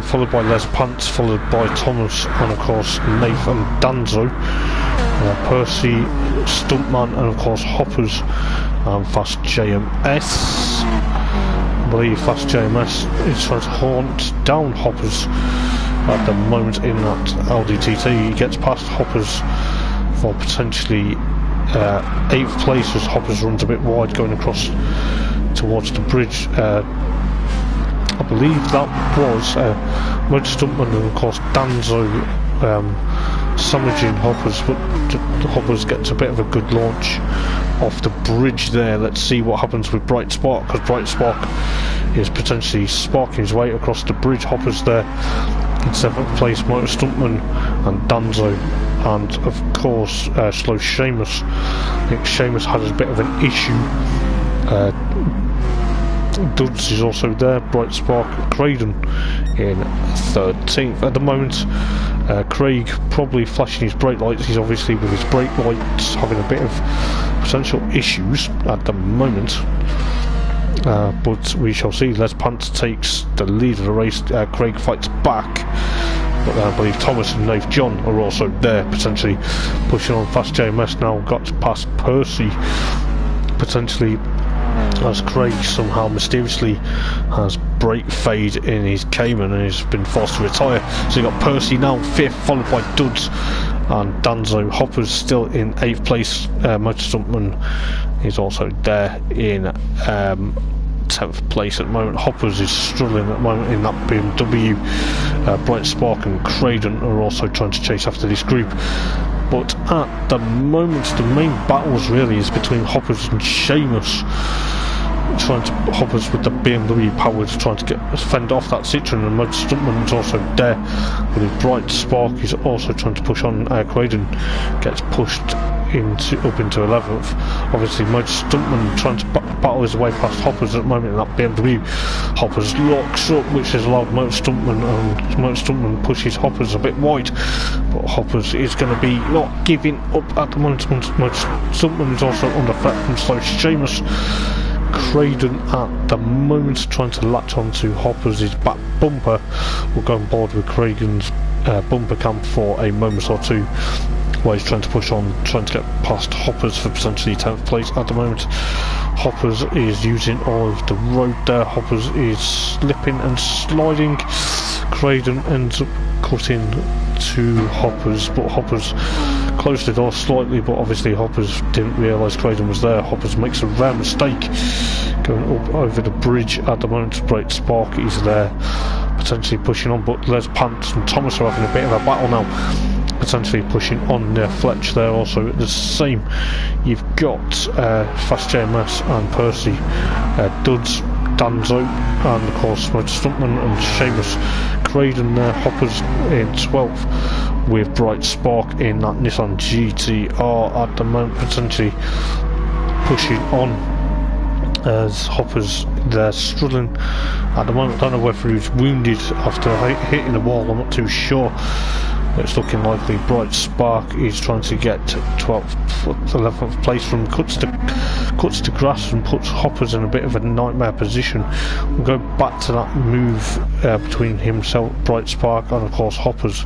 followed by Les Pants, followed by Thomas, and of course Nathan and Danzo, Percy, Stuntman, and of course Hoppers and Fast JMS. I believe Fast JMS is trying to hunt down Hoppers at the moment in that Audi TT. He gets past Hoppers for potentially 8th place as Hoppers runs a bit wide going across towards the bridge. I believe that was Motor Stuntman and of course Danzo sandwiching Hoppers, but Hoppers gets a bit of a good launch off the bridge there. Let's see what happens with Bright Spark, because Bright Spark is potentially sparking his way across the bridge. Hoppers there in 7th place, Motor Stuntman and Danzo, and of course slow Seamus. I think Seamus had a bit of an issue. Duds is also there, Bright Spark, Craydon in 13th. At the moment Craig probably flashing his brake lights. He's obviously with his brake lights having a bit of potential issues at the moment, but we shall see. Les Pants takes the lead of the race. Craig fights back, but I believe Thomas and Nath John are also there, potentially pushing on. Fast JMS now got past Percy, potentially, as Craig somehow mysteriously has brake fade in his Cayman and has been forced to retire. So you got Percy now 5th, followed by Duds and Danzo. Hoppers still in 8th place. Motor Stuntman is also there in 10th place at the moment. Hoppers is struggling at the moment in that BMW. Bright Spark and Craydon are also trying to chase after this group. But at the moment the main battles really is between Hoppers and Seamus. Hoppers with the BMW powers trying to fend off that Citroen, and Motor Stuntman is also there with his Bright Spark. He's also trying to push on. Craydon gets pushed up into 11th. Obviously Motor Stuntman trying to battle his way past Hoppers at the moment in that BMW. Hoppers locks up, which has allowed Motor Stuntman, and Motor Stuntman pushes Hoppers a bit wide, but Hoppers is going to be not giving up at the moment. Motor Stuntman is also under threat from slow Seamus. Craydon at the moment trying to latch onto Hoppers' back bumper. We'll go on board with Craydon's bumper cam for a moment or two while he's trying to push on, trying to get past Hoppers for potentially 10th place at the moment. Hoppers is using all of the road there. Hoppers is slipping and sliding. Craydon ends up cutting to Hoppers, but Hoppers closed the door slightly, but obviously Hoppers didn't realise Craydon was there. Hoppers makes a rare mistake going up over the bridge at the moment. Bright Spark is there, potentially pushing on, but Les Pants and Thomas are having a bit of a battle now, potentially pushing on near Fletch there. Also the same, you've got Fast JMS and Percy, Duds, Danzo, and of course Motor Stuntman and Seamus Craydon there. Hoppers in 12th with Bright Spark in that Nissan GTR at the moment, potentially pushing on as Hoppers they're struggling at the moment. I don't know whether he's wounded after hitting the wall, I'm not too sure. It's looking likely. Bright Spark is trying to get 12th, 11th place from cuts to grass and puts Hoppers in a bit of a nightmare position. We'll go back to that move between himself, Bright Spark, and of course Hoppers.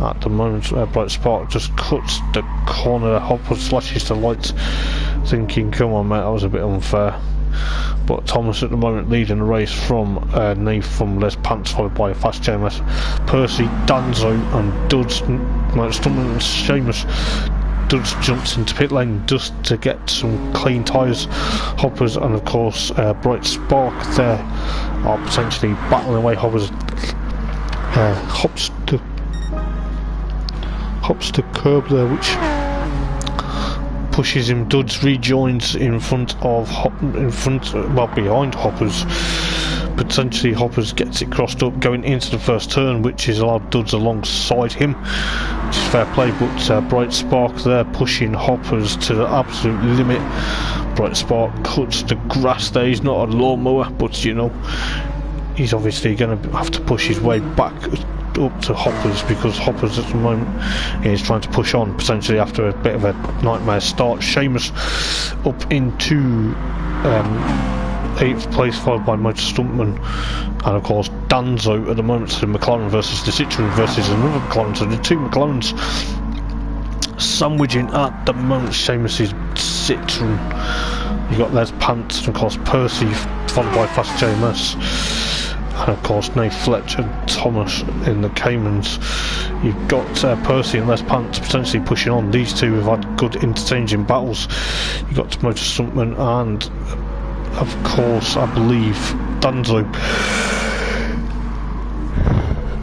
At the moment, Bright Spark just cuts the corner. Hoppers slashes the lights, thinking, "Come on, mate, that was a bit unfair." But Thomas at the moment leading the race from Nave from Les Pants, followed by Fast JMS, Percy, Danzo and Duds, Stuntman and Seamus. Duds jumps into pit lane just to get some clean tyres. Hoppers and of course Bright Spark there are potentially battling away. Hoppers hops to curb there, which pushes him. Duds rejoins in front of behind Hoppers. Potentially Hoppers gets it crossed up going into the first turn, which is allowed Duds alongside him, which is fair play. But Bright Spark there pushing Hoppers to the absolute limit. Bright Spark cuts the grass there. He's not a lawnmower, but you know, he's obviously going to have to push his way back up to Hoppers, because Hoppers at the moment is trying to push on, potentially after a bit of a nightmare start. Seamus up into 8th place, followed by Motor Stuntman and of course Danzo at the moment. So the McLaren versus the Citroen versus another McLaren, so the two McLarens sandwiching at the moment. Seamus's Citroen, you got Les Pants and of course Percy, followed by Fast JMS. And of course Nate Fletcher and Thomas in the Caymans. You've got Percy and Les Pants potentially pushing on. These two have had good interchanging battles. You've got Motor Stuntman and of course I believe Danzo.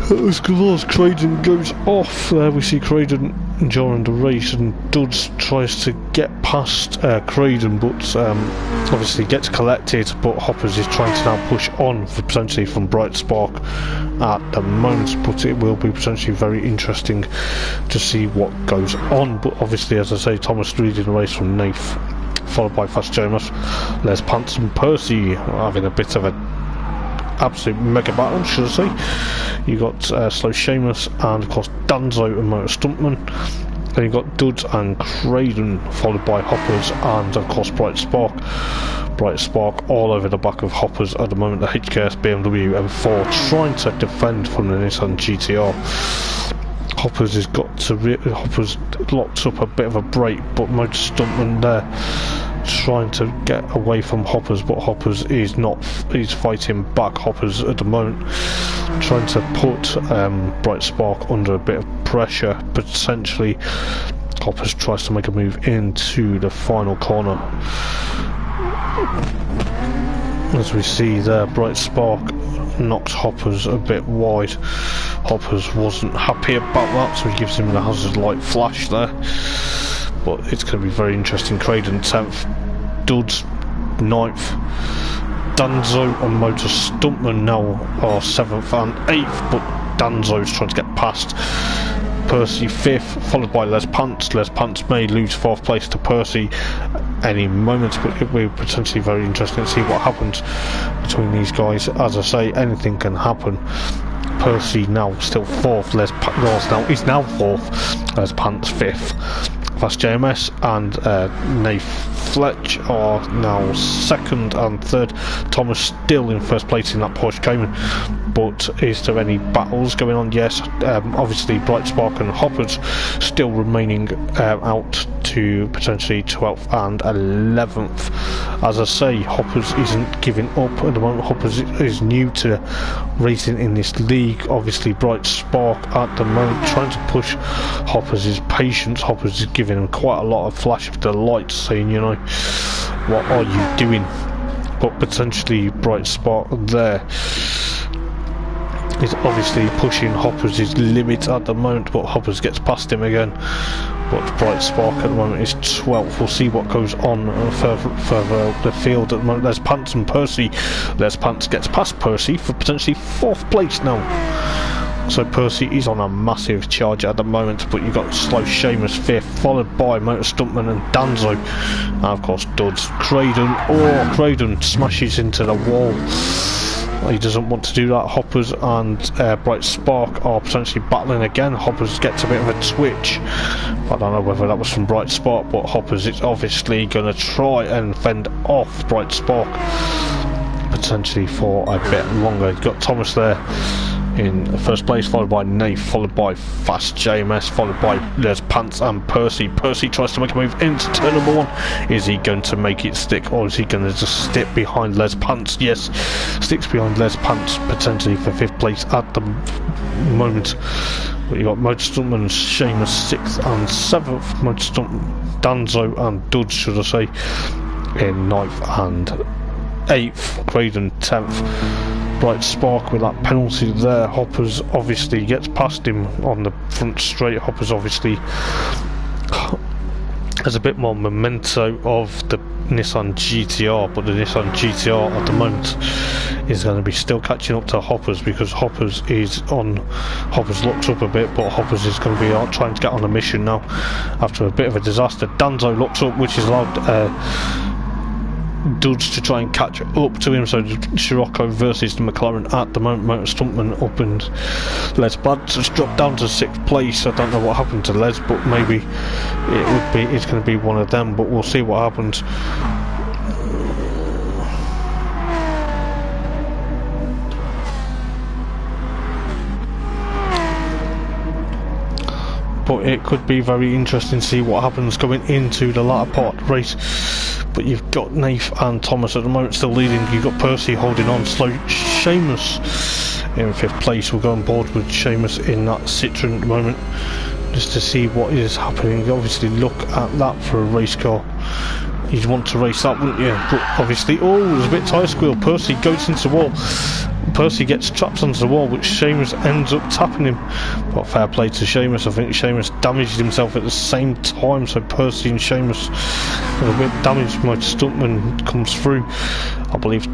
As Craydon goes off there, we see Craydon during the race, and Duds tries to get past Craydon, but obviously gets collected. But Hoppers is trying to now push on for potentially from Bright Spark at the moment, but it will be potentially very interesting to see what goes on. But obviously, as I say, Thomas leading the race from Nath, followed by Fast Jonas, Les Pants and Percy having a bit of a absolute mega battle, should I say. You got Slow Seamus and of course Danzo and Motor Stuntman. Then you got Duds and Craydon, followed by Hoppers and of course Bright Spark. Bright Spark all over the back of Hoppers at the moment. The HKS, BMW M4 trying to defend from the Nissan GTR. Hoppers has got to Hoppers locked up a bit of a break, but Motor Stuntman there trying to get away from Hoppers, but Hoppers is not, he's fighting back. Hoppers at the moment trying to put Bright Spark under a bit of pressure. Potentially Hoppers tries to make a move into the final corner. As we see there, Bright Spark knocks Hoppers a bit wide. Hoppers wasn't happy about that, so he gives him the hazard light flash there. But it's going to be very interesting. Craydon 10th, Duds 9th, Danzo and Motor Stuntman now are 7th and 8th, but Danzo's trying to get past Percy 5th, followed by Les Pants. Les Pants may lose 4th place to Percy any moment, but it will be potentially very interesting to see what happens between these guys. As I say, anything can happen. Percy now still 4th, is now 4th, Les Pants 5th. Fast JMS and Nate Fletch are now 2nd and 3rd. Thomas still in 1st place in that Porsche Cayman. But is there any battles going on? Yes, obviously Bright Spark and Hoppers still remaining out to potentially 12th and 11th. As I say, Hoppers isn't giving up at the moment. Hoppers is new to racing in this league. Obviously Bright Spark at the moment trying to push Hoppers' patience. Hoppers is giving him quite a lot of flash of the lights, saying, you know, what are you doing? But potentially Bright Spark there is obviously pushing Hoppers' limit at the moment, but Hoppers gets past him again. But Bright Spark at the moment is 12th. We'll see what goes on further up the field at the moment. There's Pants and Percy. Les Pants gets past Percy for potentially 4th place now. So Percy is on a massive charge at the moment, but you've got Slow Seamus 5th, followed by Motor Stuntman and Danzo, and of course Duds. Craydon smashes into the wall. He doesn't want to do that. Hoppers and Bright Spark are potentially battling again. Hoppers gets a bit of a twitch. I don't know whether that was from Bright Spark, but Hoppers is obviously going to try and fend off Bright Spark potentially for a bit longer. You've got Thomas there in first place, followed by Nath, followed by Fast JMS, followed by Les Pants and Percy. Percy tries to make a move into turn number 1. Is he going to make it stick, or is he going to just stick behind Les Pants? Yes, sticks behind Les Pants potentially for 5th place at the moment. But you got Motor Stuntman, Seamus 6th and 7th, Motor Stuntman, Danzo and Duds, should I say, in 9th and 8th, Craydon 10th. Bright Spark with that penalty there. Hoppers obviously gets past him on the front straight. Hoppers obviously has a bit more memento of the Nissan GTR, but the Nissan GTR at the moment is going to be still catching up to Hoppers, because Hoppers looks up a bit, but Hoppers is going to be trying to get on a mission now after a bit of a disaster. Danzo looks up, which is allowed Duds to try and catch up to him. So Scirocco versus the McLaren at the moment. Motor Stuntman up, and Les Pants has dropped down to 6th place. I don't know what happened to Les, but maybe it's going to be one of them, but we'll see what happens. But it could be very interesting to see what happens going into the latter part of the race. But you've got Nath and Thomas at the moment still leading. You've got Percy holding on. Slow Seamus in 5th place. We'll go on board with Seamus in that Citroen at the moment, just to see what is happening. You obviously look at that for a race car. You'd want to race that, wouldn't you? But obviously, there's a bit tyre squeal. Percy goes into the wall. Percy gets trapped onto the wall, which Seamus ends up tapping him. But fair play to Seamus. I think Seamus damaged himself at the same time, so Percy and Seamus are a bit damaged. Motor Stuntman comes through. I believe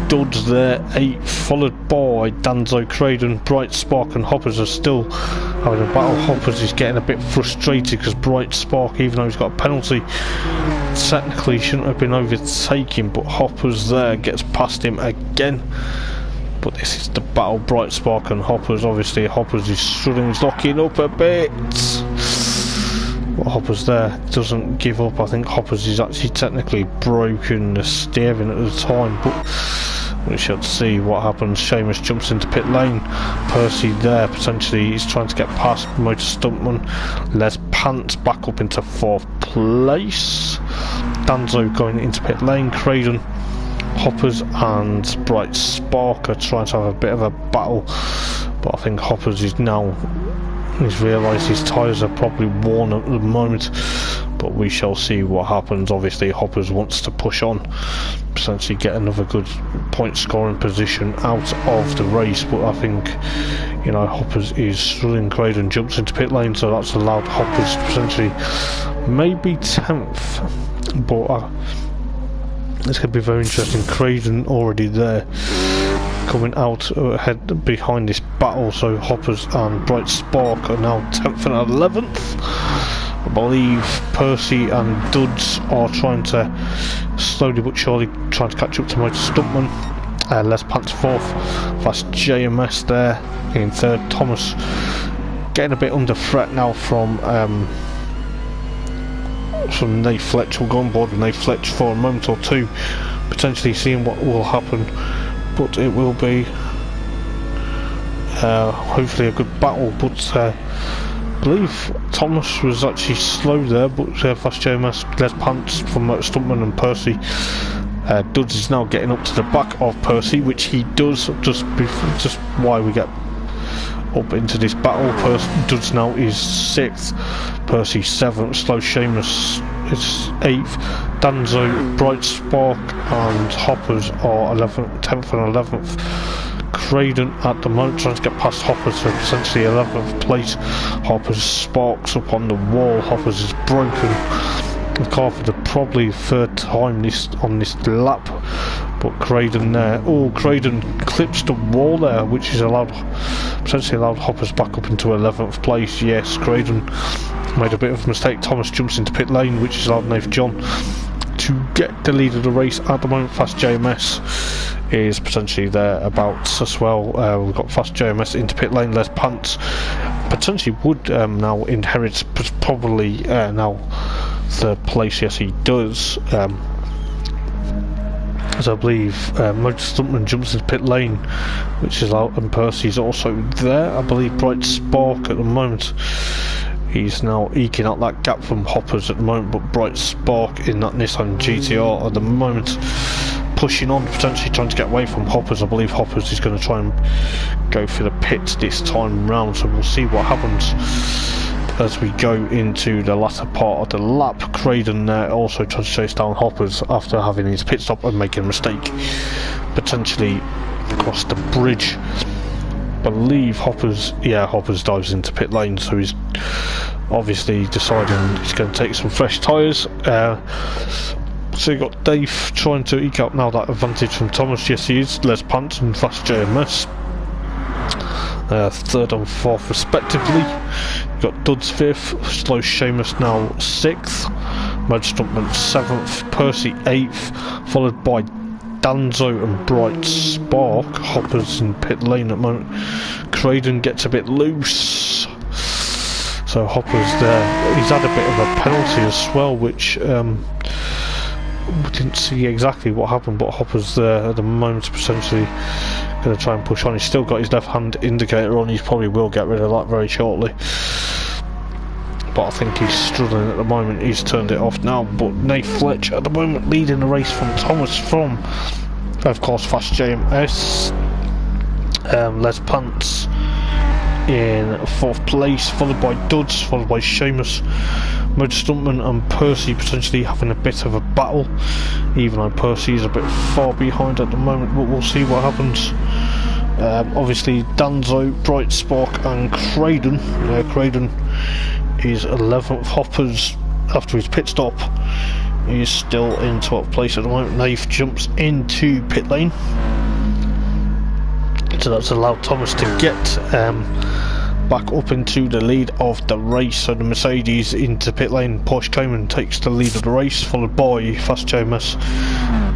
Duds there, 8th, followed by Danzo, Craydon, Bright Spark and Hoppers are still having a battle. Hoppers is getting a bit frustrated because Bright Spark, even though he's got a penalty, technically shouldn't have been overtaken, but Hoppers there gets past him again. But this is the battle, Bright Spark and Hoppers. Obviously Hoppers is struggling, he's locking up a bit. But Hoppers there doesn't give up. I think Hoppers is actually technically broken the steering at the time, but we shall see what happens. Seamus jumps into pit lane. Percy there potentially is trying to get past Motor Stuntman. Les Pants back up into 4th place. Danzo going into pit lane. Craydon, Hoppers and Bright Spark are trying to have a bit of a battle, but I think Hoppers is now, he's realised his tyres are probably worn at the moment, but we shall see what happens. Obviously Hoppers wants to push on, potentially get another good point scoring position out of the race, but I think, you know, Hoppers is struggling. Craydon jumps into pit lane, so that's allowed Hoppers potentially maybe 10th, but it's going to be very interesting. Craydon already there, coming out ahead behind this battle, so Hoppers and Bright Spark are now 10th and 11th. I believe Percy and Duds are trying to slowly but surely trying to catch up to Motor Stuntman. Les Pants 4th, Fast JMS there in 3rd. Thomas getting a bit under threat now from Nate Fletch. We'll go on board with Nate Fletch for a moment or two, potentially seeing what will happen, but it will be hopefully a good battle. But I believe Thomas was actually slow there, but Fast JMS, Les Pants from Motor Stuntman and Percy. Duds is now getting up to the back of Percy, which he does just why we get up into this battle. Duds now is 6th, Percy 7th, Slow Seamus is 8th, Danzo, Bright Spark and Hoppers are 10th and 11th. Craydon at the moment trying to get past Hoppers, so essentially 11th place. Hoppers sparks up on the wall. Hoppers is broken. the car for the probably third time on this lap. But Craydon there, oh, Craydon clips the wall there, which is potentially allowed Hoppers back up into 11th place. Yes, Craydon made a bit of a mistake. Thomas jumps into pit lane, which has allowed Nath John to get the lead of the race at the moment. Fast JMS is potentially thereabouts as well. We've got Fast JMS into pit lane. Les Pants potentially would now inherit probably now third place. Yes, he does. As I believe Motor Stuntman jumps into pit lane, which is out, and Percy's also there. I believe Bright Spark at the moment, he's now eking out that gap from Hoppers at the moment, but Bright Spark in that Nissan GTR at the moment, pushing on, potentially trying to get away from Hoppers. I believe Hoppers is going to try and go for the pits this time round, so we'll see what happens as we go into the latter part of the lap. Craydon also tries to chase down Hoppers after having his pit stop and making a mistake, potentially across the bridge. Believe Hoppers dives into pit lane, so he's obviously deciding he's going to take some fresh tyres. So you've got Dave trying to eke out now that advantage from Thomas. Yes, he is. Les Pants and Fast JMS third and fourth respectively. You've got Duds fifth, Slow Seamus now 6th, Mud Stuntman 7th, Percy 8th, followed by Danzo and Bright Spark. Hoppers in pit lane at the moment. Craydon gets a bit loose, so Hoppers there. He's had a bit of a penalty as well, which we didn't see exactly what happened, but Hoppers there at the moment potentially going to try and push on. He's still got his left hand indicator on. He probably will get rid of that very shortly, but I think he's struggling at the moment. He's turned it off now, but Nate Fletch at the moment leading the race from Thomas, from of course Fast JMS. Les Pants in 4th place, followed by Duds, followed by Seamus, Mud Stuntman and Percy potentially having a bit of a battle, even though Percy is a bit far behind at the moment, but we'll see what happens. Obviously Danzo, Bright Spark and Craydon. Craydon is 11th. Hoppers, after his pit stop, is still in 12th place at the moment. Nath jumps into pit lane, so that's allowed Thomas to get back up into the lead of the race. So the Mercedes into pit lane, Porsche Cayman takes the lead of the race, followed by Fast JMS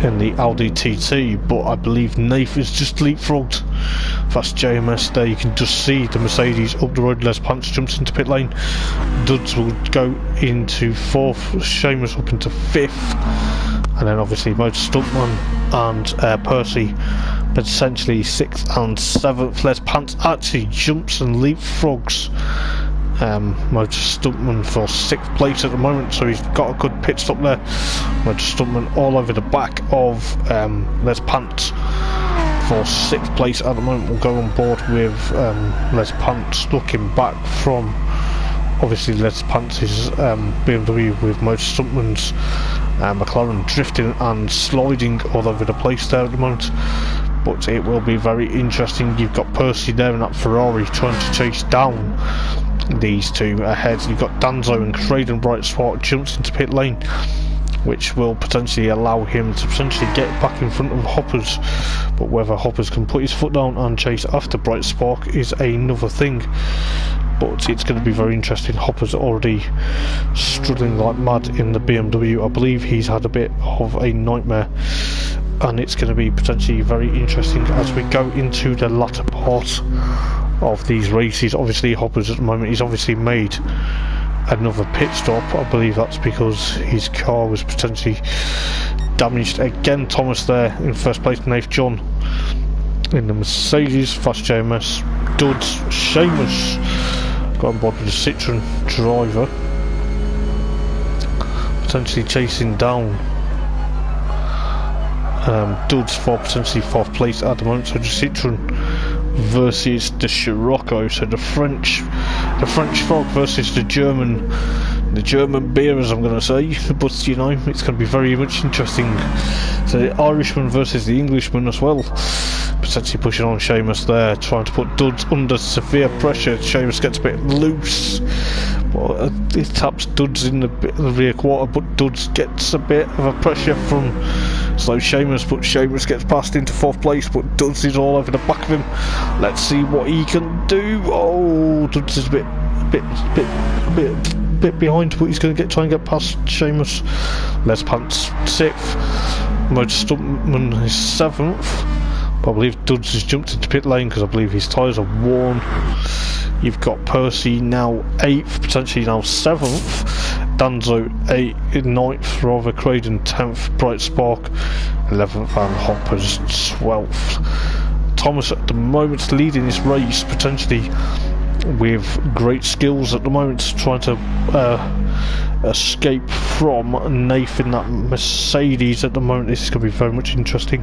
in the Audi TT, but I believe Nath is just leapfrogged Fast JMS there. You can just see the Mercedes up the road. Les Pants jumps into pit lane. Duds will go into 4th, Seamus up into 5th, and then obviously Motor Stuntman and Percy essentially 6th and 7th. Les Pants actually jumps and leapfrogs Motor Stuntman for 6th place at the moment, so he's got a good pit stop there. Motor Stuntman all over the back of Les Pants for 6th place at the moment. We'll go on board with Les Pants looking back from obviously Les Pants' BMW with Motor Stuntman's McLaren drifting and sliding all over the place there at the moment. But it will be very interesting. You've got Percy there in that Ferrari trying to chase down these two ahead. You've got Danzo and Craydon. Bright Spark jumps into pit lane, which will potentially allow him to potentially get back in front of Hoppers, but whether Hoppers can put his foot down and chase after Bright Spark is another thing. But it's going to be very interesting. Hopper's already struggling like mad in the BMW. I believe he's had a bit of a nightmare, and it's going to be potentially very interesting as we go into the latter part of these races. Obviously Hoppers at the moment, he's obviously made another pit stop. I believe that's because his car was potentially damaged again. Thomas there in 1st place, Nath John in the Mercedes, Fast JMS, Duds, Seamus got on board with the Citroen driver, potentially chasing down Duds for potentially 4th place at the moment. So the Citroen versus the Scirocco, so the French folk versus the German beer, as I'm going to say, but you know, it's going to be very much interesting. So the Irishman versus the Englishman as well, potentially pushing on Seamus there, trying to put Duds under severe pressure. Seamus gets a bit loose, Well, it taps Duds in the rear quarter, but Duds gets a bit of a pressure from Slow Seamus, but Seamus gets passed into 4th place, but Duds is all over the back of him. Let's see what he can do. Oh, Duds is a bit behind, but he's going to try and get past Seamus. Les Pants 6th, Motor Stuntman is 7th. But I believe Duds has jumped into pit lane because I believe his tyres are worn. You've got Percy now 8th, potentially now 7th. Danzo 9th, rather Craden 10th, Bright Spark 11th, and Hoppers 12th. Thomas at the moment leading this race, potentially with great skills at the moment, trying to escape from Nathan, that Mercedes at the moment. This is going to be very much interesting.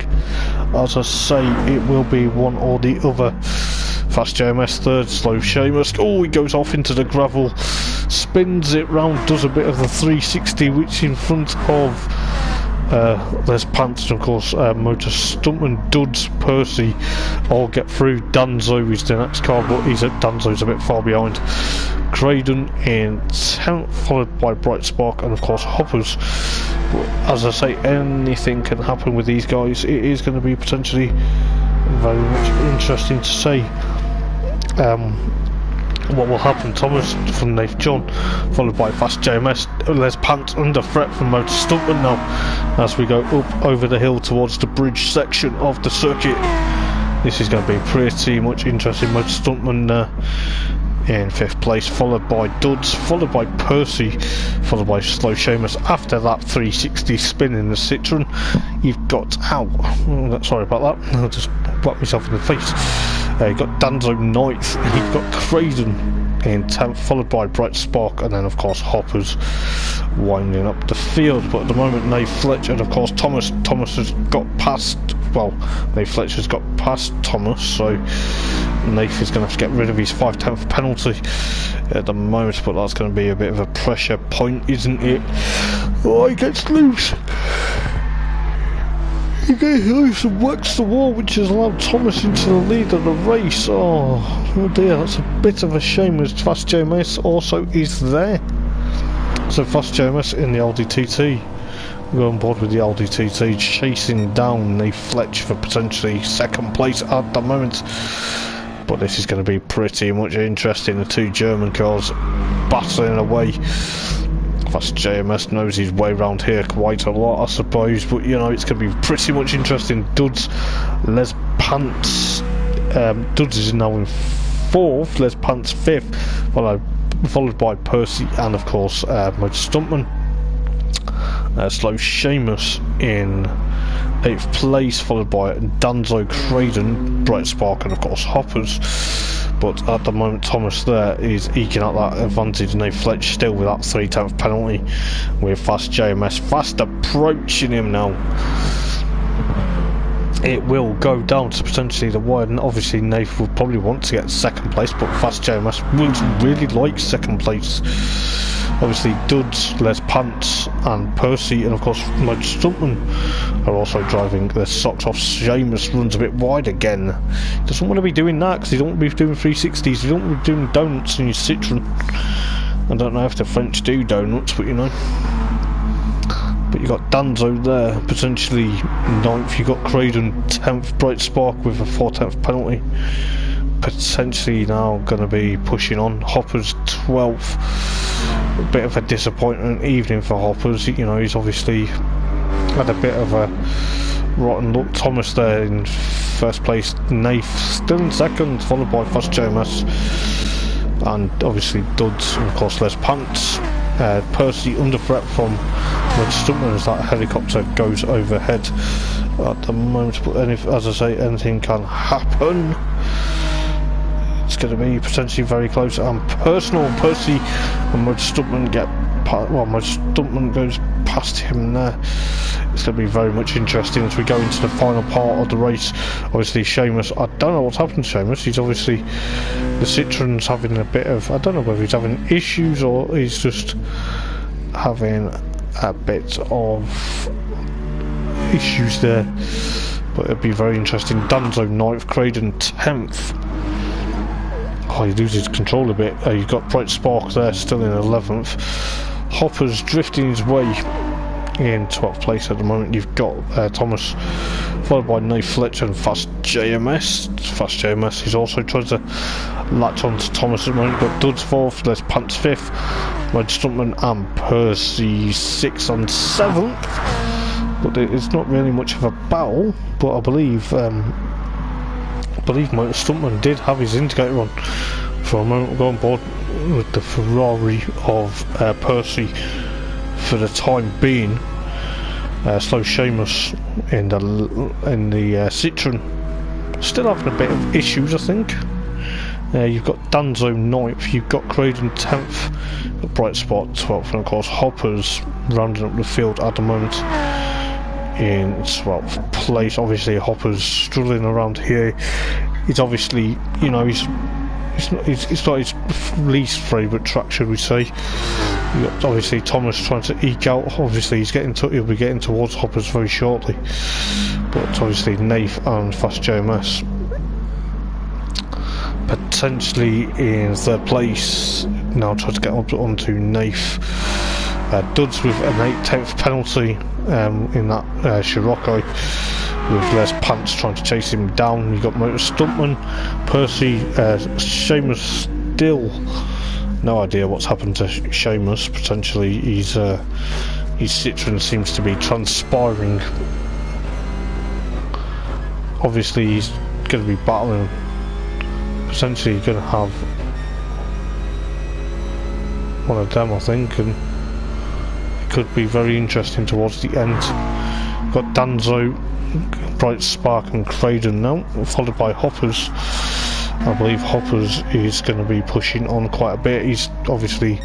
As I say, it will be one or the other. Fast JMS 3rd, Slow Seamus. Oh, he goes off into the gravel, spins it round, does a bit of the 360, which in front of Les Pants, and of course Motor Stuntman, Duds, Percy all get through. Danzo is the next car, but Danzo's a bit far behind. Craden in 10th, followed by Bright Spark and of course Hoppers. But as I say, anything can happen with these guys. It is going to be potentially very much interesting to see what will happen. Thomas from Nath John, followed by Fast JMS. Les Pants under threat from Motor Stuntman now as we go up over the hill towards the bridge section of the circuit. This is going to be pretty much interesting. Motor Stuntman in 5th place, followed by Duds, followed by Percy, followed by Slow Seamus. After that 360 spin in the Citroen, you've got sorry about that, I just whacked myself in the face. You've got Danzo 9th, you've got Craden in 10th, followed by Bright Spark, and then of course Hoppers winding up the field. But at the moment, Nate Fletcher and of course Thomas has got past, well, Nate Fletcher's got past Thomas, so Nate is going to have to get rid of his 5/10th penalty at the moment, but that's going to be a bit of a pressure point, isn't it? Oh, he gets loose. He gets loose and whacks the wall, which has allowed Thomas into the lead of the race. Oh dear, that's a bit of a shame, as Fast JMS also is there. So Fast JMS in the LDTT, go on board with the LDTT, chasing down the Fletch for potentially 2nd place at the moment. But this is going to be pretty much interesting. The 2 German cars battling away. Fast JMS knows his way around here quite a lot, I suppose, but you know, it's going to be pretty much interesting. Duds, Les Pants, Duds is now in 4th, Les Pants 5th, followed by Percy and of course Motor Stuntman. Slow Seamus in 8th place, followed by Danzo, Craden, Bright Spark and of course Hoppers. But at the moment, Thomas there is eking out that advantage. Nate Fletch still with that 3/10th penalty, with Fast JMS fast approaching him now. It will go down to potentially the wire, and obviously Nate will probably want to get 2nd place, but Fast JMS would really like 2nd place. Obviously Duds, Les Pants and Percy and of course Motor Stuntman are also driving their socks off. Seamus runs a bit wide again. Doesn't want to be doing that because he don't want to be doing 360s, he don't want to be doing donuts in his Citroen. I don't know if the French do donuts, but you know. But you got Danzo there, potentially 9th. You got Craden 10th, Bright Spark with a 4/10th penalty. Potentially now going to be pushing on. Hoppers 12th. A bit of a disappointment evening for Hoppers. You know, he's obviously had a bit of a rotten look. Thomas there in 1st place. Nath still in 2nd, followed by Fast JMS. And obviously Duds, and of course Les Pants. Percy under threat from Motor Stuntman as that helicopter goes overhead at the moment. But as I say, anything can happen. It's going to be potentially very close and personal. Percy and Motor Stuntman get Motor Stuntman goes past him there. It's going to be very much interesting as we go into the final part of the race. Obviously Seamus, I don't know what's happened to Seamus. He's obviously, the Citroen's having a bit of, I don't know whether he's having issues or he's just having a bit of issues there. But it'll be very interesting. Danzo 9th, Craden 10th, Oh, he loses control a bit. You've got Bright Spark there, still in 11th. Hopper's drifting his way in 12th place at the moment. You've got Thomas, followed by Nate Fletcher and Fast JMS. Fast JMS is also trying to latch on to Thomas at the moment. You've got Duds 4th, Les Pants 5th, Red Stuntman and Percy 6th and 7th. But it's not really much of a battle, but I believe Motor Stuntman did have his indicator on for a moment ago on board with the Ferrari of Percy for the time being. Slow Seamus in the Citroen, still having a bit of issues, I think. You've got Danzo 9th, you've got Craden 10th, you've got Bright Spot 12th, and of course Hopper's rounding up the field at the moment in 12th place. Obviously Hopper's struggling around here. He's obviously, you know, it's not his least favourite track, should we say. You've got obviously Thomas trying to eke out. Obviously he'll be getting towards Hoppers very shortly, but obviously Nath and Fast JMS potentially in 3rd place. Now try to get onto Nath. Duds with an 10th penalty in that Scirocco, with Les Pants trying to chase him down. You've got Motor Stuntman, Percy, Seamus still. No idea what's happened to Seamus. Potentially his Citroen seems to be transpiring. Obviously he's going to be battling, potentially going to have one of them, I think, and it could be very interesting towards the end. Got Danzo, Bright Spark and Craden now, followed by Hoppers. I believe Hoppers is going to be pushing on quite a bit. He's obviously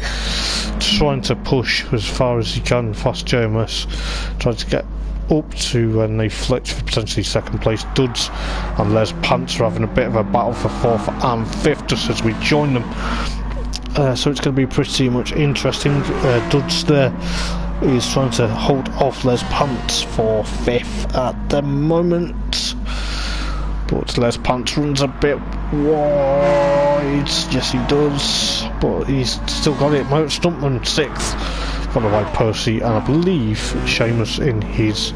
trying to push as far as he can. Fast JMS trying to get up to Nate Fletcher for potentially 2nd place. Duds and Les Pants are having a bit of a battle for 4th and 5th just as we join them. So it's going to be pretty much interesting. Duds there is trying to hold off Les Pants for 5th at the moment, but Les Pants runs a bit wide. Yes, he does, but he's still got it. Motor Stuntman 6th, followed by Percy, and I believe Seamus in his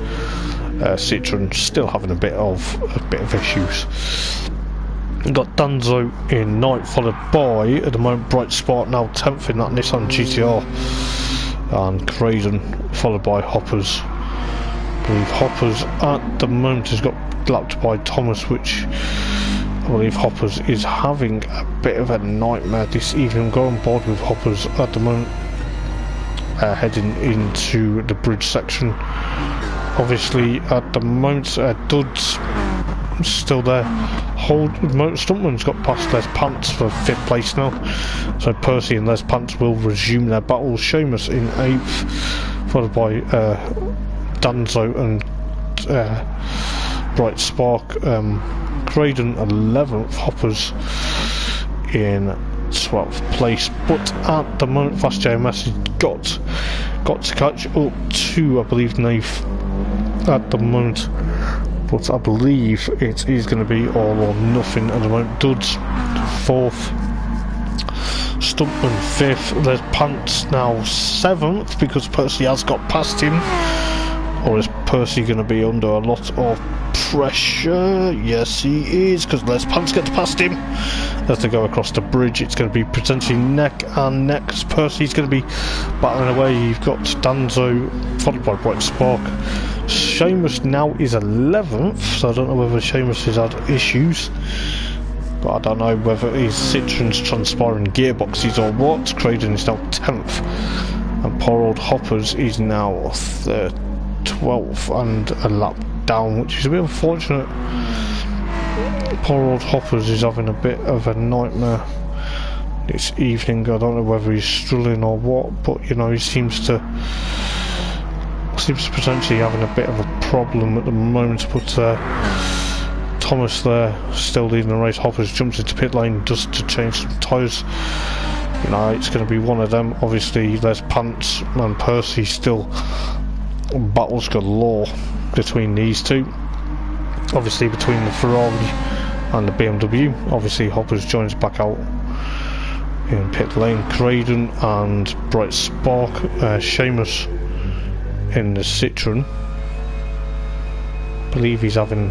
Citroen still having a bit of issues. We've got Danzo in 9th, followed by, at the moment, Bright Spot now 10th in that Nissan GTR, and Craden, followed by Hoppers. I believe Hoppers at the moment has got lapped by Thomas, which I believe Hoppers is having a bit of a nightmare this evening. Go on board with Hoppers at the moment, heading into the bridge section. Obviously at the moment Duds still there. Motor Stuntman's got past Les Pants for 5th place now, so Percy and Les Pants will resume their battle. Seamus in 8th, followed by Danzo and Bright Spark. Craden 11th, Hoppers in 12th place. But at the moment Fast JMS has got to catch up to, I believe, Nath at the moment. But I believe it is going to be all or nothing at the moment. Duds 4th, Stumpman 5th, Les Pants now 7th because Percy has got past him. Or is Percy going to be under a lot of pressure? Yes, he is, because Les Pants gets past him as they go across the bridge. It's going to be potentially neck and neck. Percy's going to be battling away. You've got Danzo, followed by Bright Spark. Seamus now is 11th, so I don't know whether Seamus has had issues, but I don't know whether his Citroen's transpiring gearboxes or what. Craden is now 10th, and poor old Hoppers is now 12th and a lap down, which is a bit unfortunate. Poor old Hoppers is having a bit of a nightmare this evening. I don't know whether he's struggling or what, but you know, he seems to potentially having a bit of a problem at the moment. But Thomas there still leading the race. Hoppers jumps into pit lane just to change some tyres. You know, it's going to be one of them. Obviously Les Pants and Percy still battles galore between these two. Obviously between the Ferrari and the BMW. Obviously Hoppers joins back out in pit lane. Craydon and Bright Spark, Seamus in the Citroen. I believe he's having,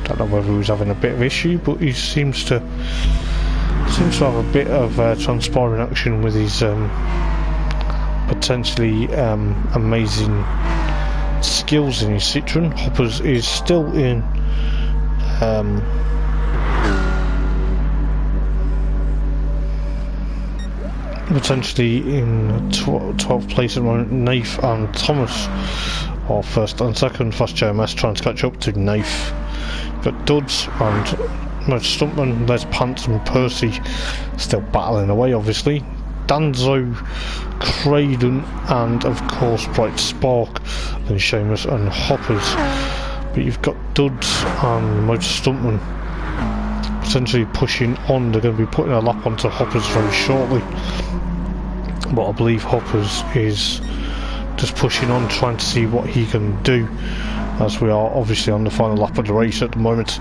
don't know whether he's having a bit of issue, but he seems to have a bit of transpiring action with his potentially amazing skills in his Citroen. Hoppers is still in potentially in 12th place at the moment. Nath and Thomas are first and second. Fast JMS trying to catch up to Nath. But Duds and most Stuntman, Les Pants and Percy still battling away, obviously. Danzo, Craydon, and of course Bright Spark, then Seamus and Hoppers. But you've got Duds and most Stuntman potentially pushing on. They're going to be putting a lap onto Hoppers very shortly. But I believe Hoppers is just pushing on, trying to see what he can do, as we are obviously on the final lap of the race at the moment.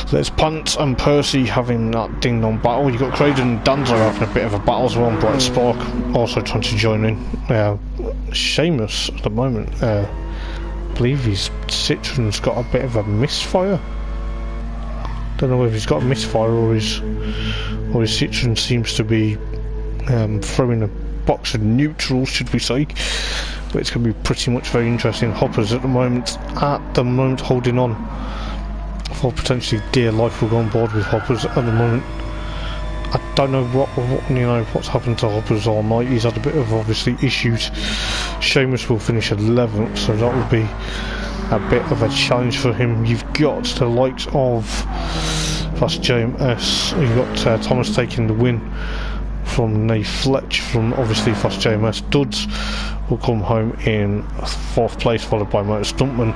There's Pants and Percy having that ding-dong battle. You've got Craydon and Danzo having a bit of a battle as well, and Bright Spark also trying to join in. Seamus at the moment, I believe his Citroen's got a bit of a misfire. Don't know if he's got a misfire or his Citroen seems to be throwing a box of neutrals, should we say. But it's going to be pretty much very interesting. Hoppers at the moment holding on for potentially dear life. We'll go on board with Hoppers at the moment. I don't know what's happened to Hoppers all night. He's had a bit of obviously issues. Seamus will finish 11th, so that will be a bit of a challenge for him. You've got the likes of Fast JMS. You've got Thomas taking the win from Nate Fletch from obviously Fast JMS. Duds will come home in 4th place, followed by Motor Stuntman.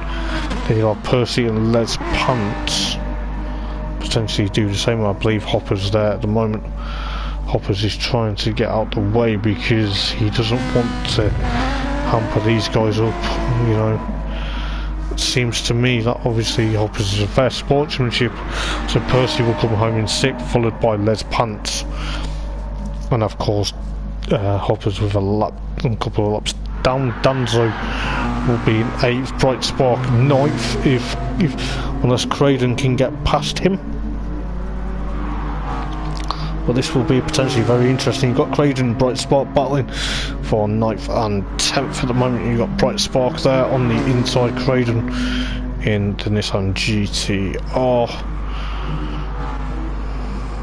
Then you have Percy and Les Pants potentially do the same. I believe Hopper's there at the moment. Hoppers is trying to get out the way because he doesn't want to hamper these guys up, you know. It seems to me that obviously Hoppers is a fair sportsmanship, so Percy will come home in 6th, followed by Les Pants, and of course Hoppers with a couple of laps down. Danzo will be in 8th, Bright Spark 9th if unless Craydon can get past him. But this will be potentially very interesting. You've got Craydon and Bright Spark battling for 9th and 10th at the moment. You've got Bright Spark there on the inside, Craydon in the Nissan GTR.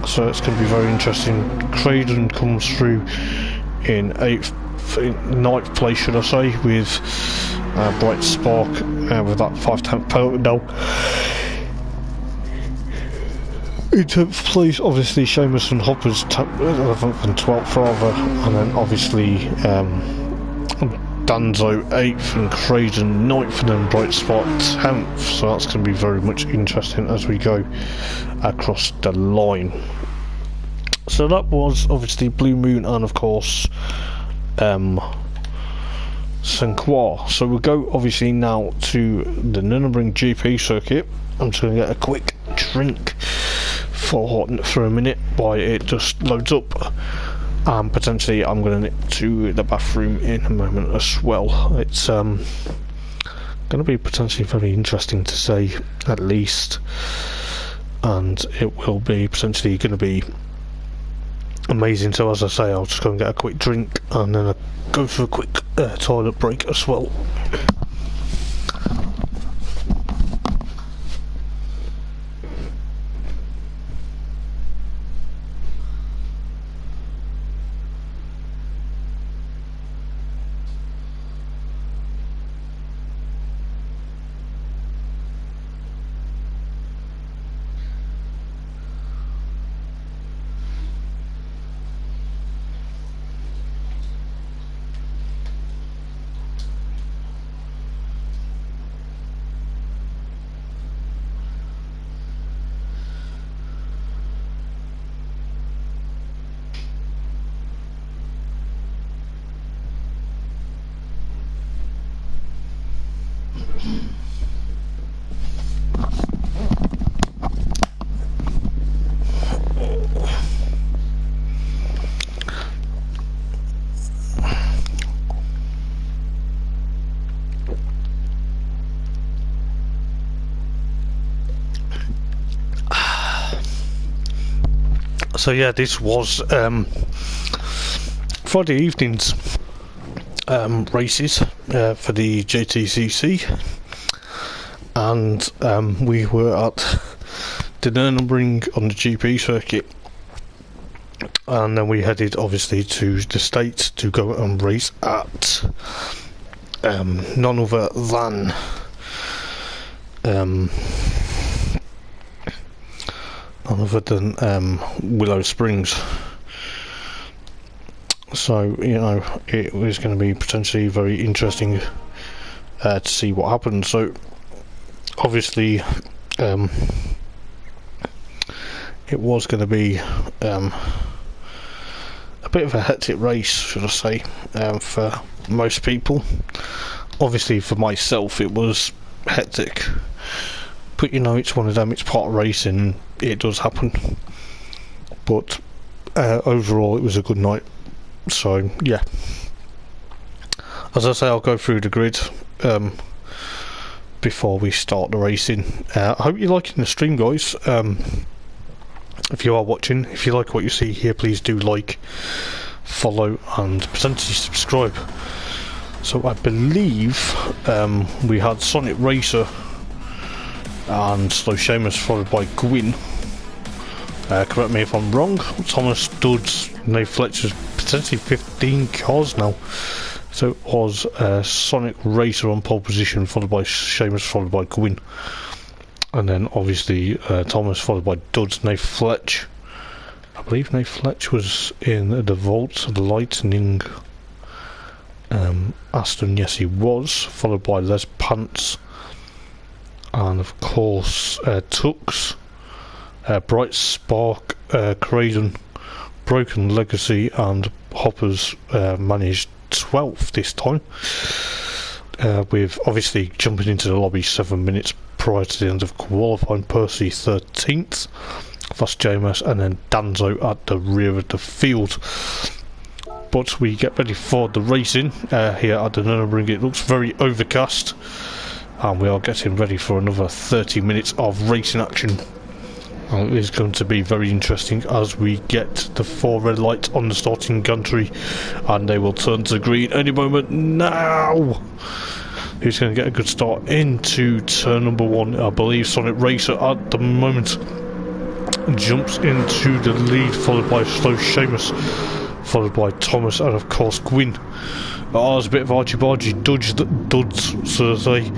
So it's going to be very interesting. Craydon comes through in 9th place, should I say, with Bright Spark with that 5/10 penalty now. In 10th place, obviously, Seamus and Hoppers 11th and 12th rather, and then obviously Danzo 8th and Craydon 9th, and then Bright Spark 10th. So that's going to be very much interesting as we go across the line. So that was obviously Blue Moon and of course St. Croix. So we'll go obviously now to the Nurburgring GP circuit. I'm just going to get a quick drink for a minute while it just loads up, and potentially I'm going to nip to the bathroom in a moment as well. It's going to be potentially very interesting to say at least, and it will be potentially going to be amazing. So as I say, I'll just go and get a quick drink and then I'll go for a quick toilet break as well. So yeah, this was Friday evening's races for the JTCC, and we were at the Nurburgring on the GP circuit, and then we headed obviously to the States to go and race at none other than Willow Springs. So, you know, it was going to be potentially very interesting to see what happens. So, obviously, it was going to be a bit of a hectic race, should I say, for most people. Obviously, for myself, it was hectic. But, you know, it's one of them, it's part of racing, it does happen. But overall, it was a good night. So yeah, as I say, I'll go through the grid before we start the racing. I hope you're liking the stream, guys. If you are watching, if you like what you see here, please do like, follow and potentially subscribe. So I believe we had Sonic Racer and Slow Seamus followed by Gwyn. Correct me if I'm wrong. Thomas, Dudds, Nate Fletcher's potentially 15 cars now. So it was Sonic Racer on pole position, followed by Seamus, followed by Gwyn. And then obviously Thomas, followed by Dudds, Nate Fletch. I believe Nate Fletch was in the Volt, the Lightning Aston, yes he was. Followed by Les Pants. And of course Tux. Bright Spark, Craydon, Broken Legacy and Hoppers managed 12th this time, with obviously jumping into the lobby 7 minutes prior to the end of qualifying. Percy 13th, Fast JMS and then Danzo at the rear of the field. But we get ready for the racing here at the Nurburgring. It looks very overcast and we are getting ready for another 30 minutes of racing action. It is going to be very interesting as we get the 4 red lights on the starting gantry, and they will turn to green any moment now. Who's going to get a good start into turn number 1? I believe Sonic Racer at the moment jumps into the lead, followed by Slow Seamus, followed by Thomas, and of course Gwyn. There's a bit of argy-bargy, Dudds, so to say.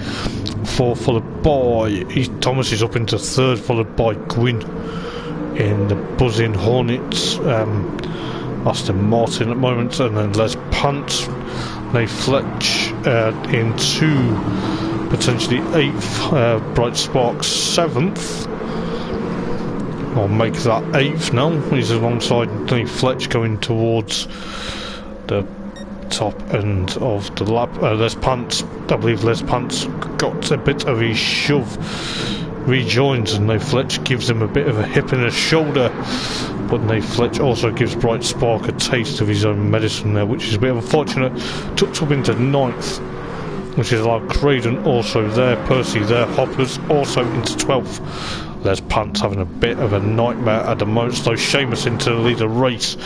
4 followed by Thomas is up into 3rd, followed by Gwyn in the buzzing Hornets. Aston Martin at the moment, and then Les Pants, Nate Fletch into potentially 8th, Bright Spark 7th. I'll make that 8th now. He's alongside Nate Fletch going towards the top end of the lap. Les Pants, I believe Les Pants got a bit of a shove, rejoins, and Nate Fletch gives him a bit of a hip and a shoulder, but Nate Fletch also gives Bright Spark a taste of his own medicine there, which is a bit unfortunate. Tucked up into 9th, which is allowed Craydon also there, Percy there, Hoppers also into 12th. Les Pants having a bit of a nightmare at the moment, so Seamus into the lead of the race,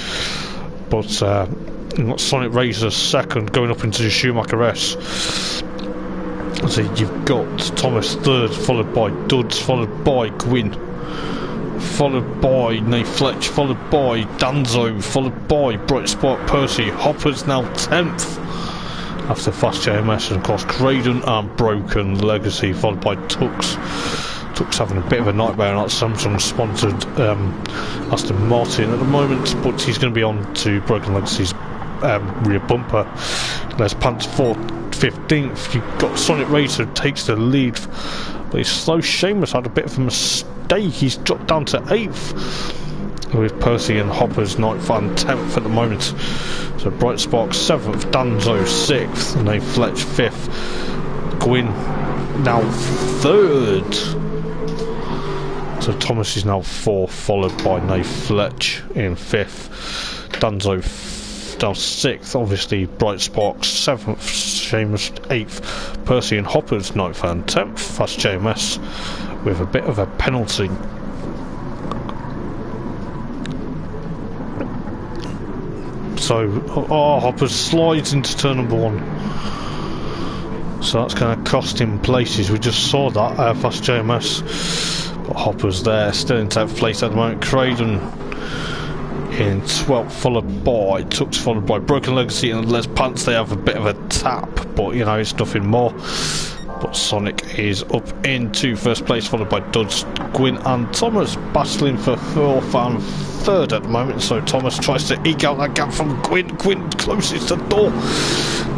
but Sonic Racer 2nd, going up into the Schumacher S. So you've got Thomas 3rd, followed by Dudds, followed by Gwyn, followed by Nate Fletch, followed by Danzo, followed by Bright Spark, Percy. Hoppers now 10th after Fast JMS, and of course Craydon and Broken Legacy, followed by Tux. Tux having a bit of a nightmare on that Samsung sponsored Aston Martin at the moment, but he's going to be on to Broken Legacy's rear bumper. Les Pants 4th, 15th. You've got Sonic Racer takes the lead, but his Slow Seamus had a bit of a mistake. He's dropped down to 8th, with Percy and Hoppers 9th and 10th at the moment. So Bright Spark 7th, Danzo 6th, and Nate Fletch 5th. Gwyn now 3rd. So Thomas is now 4th, followed by Nate Fletch in 5th. Danzo now 6th, obviously Bright Spark 7th, Seamus 8th, Percy and Hoppers 9th and 10th, Fast JMS with a bit of a penalty. So, oh, Hoppers slides into turn number 1. So that's going to cost him places. We just saw that fast JMS. But Hoppers there, still in 10th place at the moment. Craydon in 12th, followed by Tux, followed by Broken Legacy and Les Pants. They have a bit of a tap, but you know, it's nothing more. But Sonic is up into first place, followed by Duds, Gwyn and Thomas, battling for 4th and 3rd at the moment. So Thomas tries to eke out that gap from Gwyn. Gwyn closes the door.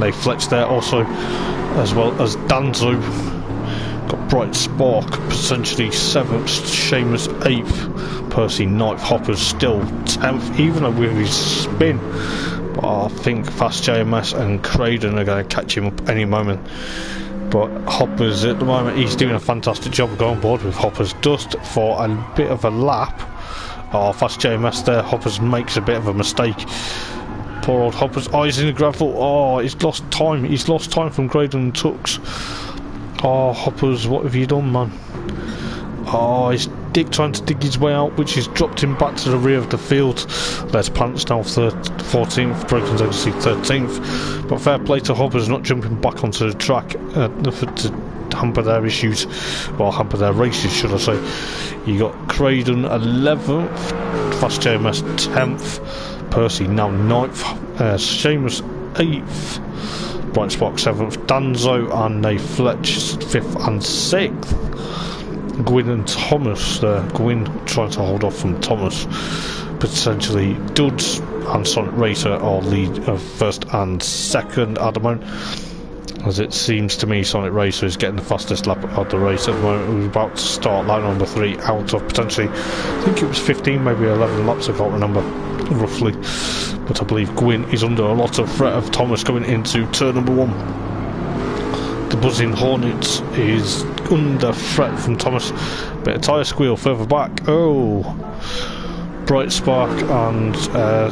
They Fletch there also, as well as Danzo. Got Bright Spark, potentially 7th, Seamus 8th, Percy 9th, Hoppers still 10th, even though with his spin. But I think Fast JMS and Craydon are going to catch him up any moment. But Hoppers at the moment, he's doing a fantastic job going board with Hoppers Dust for a bit of a lap. Oh, Fast JMS there, Hoppers makes a bit of a mistake. Poor old Hoppers, oh, he's in the gravel. Oh, he's lost time from Craydon and Tux. Oh, Hoppers, what have you done, man? Oh, he's trying to dig his way out, which has dropped him back to the rear of the field. Les Pants now 14th, Broken Legacy 13th. But fair play to Hoppers not jumping back onto the track to hamper their issues, well, hamper their races, should I say. You got Craydon 11th, Fast JMS 10th, Percy now 9th, Seamus 8th, Bright Spark 7th, Danzo and they Fletch 5th and 6th. Gwyn and Thomas there. Gwyn trying to hold off from Thomas. Potentially Duds and Sonic Racer are lead of 1st and 2nd at the moment. As it seems to me, Sonic Racer is getting the fastest lap of the race at the moment. We're about to start lap number 3 out of potentially, I think it was 15, maybe 11 laps, I can't remember roughly. But I believe Gwyn is under a lot of threat of Thomas going into turn number 1. The Buzzing Hornet is under threat from Thomas. Bit of tyre squeal further back. Oh, Bright Spark and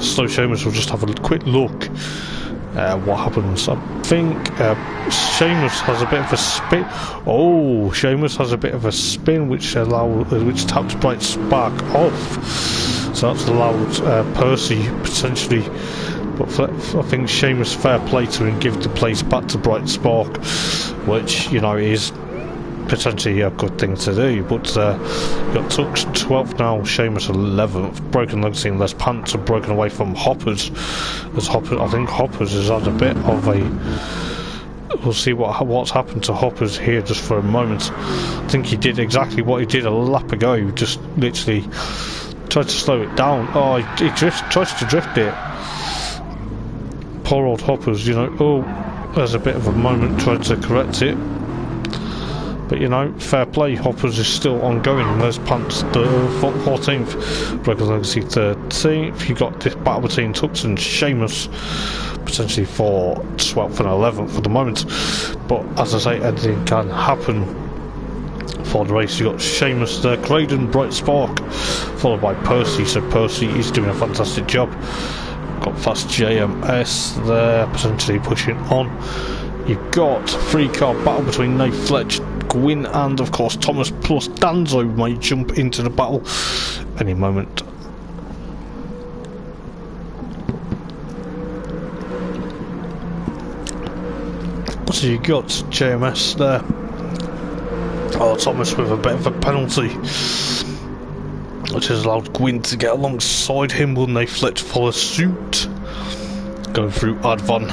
Slow Seamus will just have a quick look. What happens? I think Seamus has a bit of a spin. Oh, Seamus has a bit of a spin, which taps Bright Spark off. So that's allowed Percy potentially. But I think Seamus fair play to him, give the place back to Bright Spark, which, you know, is potentially a good thing to do. But you've got Tux 12th now, Seamus 11th, Broken Legacy and Les Pants are broken away from Hoppers. As Hoppers, I think Hoppers has had a bit of a. We'll see what's happened to Hoppers here just for a moment. I think he did exactly what he did a lap ago. He just literally tried to slow it down. Oh, he tries to drift it. Poor old Hoppers, you know. Oh, there's a bit of a moment, tried to correct it. But you know, fair play, Hoppers is still ongoing. There's Pants the 14th, Broken Legacy 13th. You got this battle between Tux and Seamus, potentially for 12th and 11th for the moment. But as I say, anything can happen for the race. You got Seamus there, Craydon, Bright Spark, followed by Percy. So Percy is doing a fantastic job. Got Fast JMS there, potentially pushing on. You've got 3-car battle between Nate Fletch, Gwyn and of course Thomas, plus Danzo may jump into the battle any moment. So you got JMS there. Oh, Thomas with a bit of a penalty, which has allowed Gwyn to get alongside him. Will Nate Fletch follow suit? Going through Advan,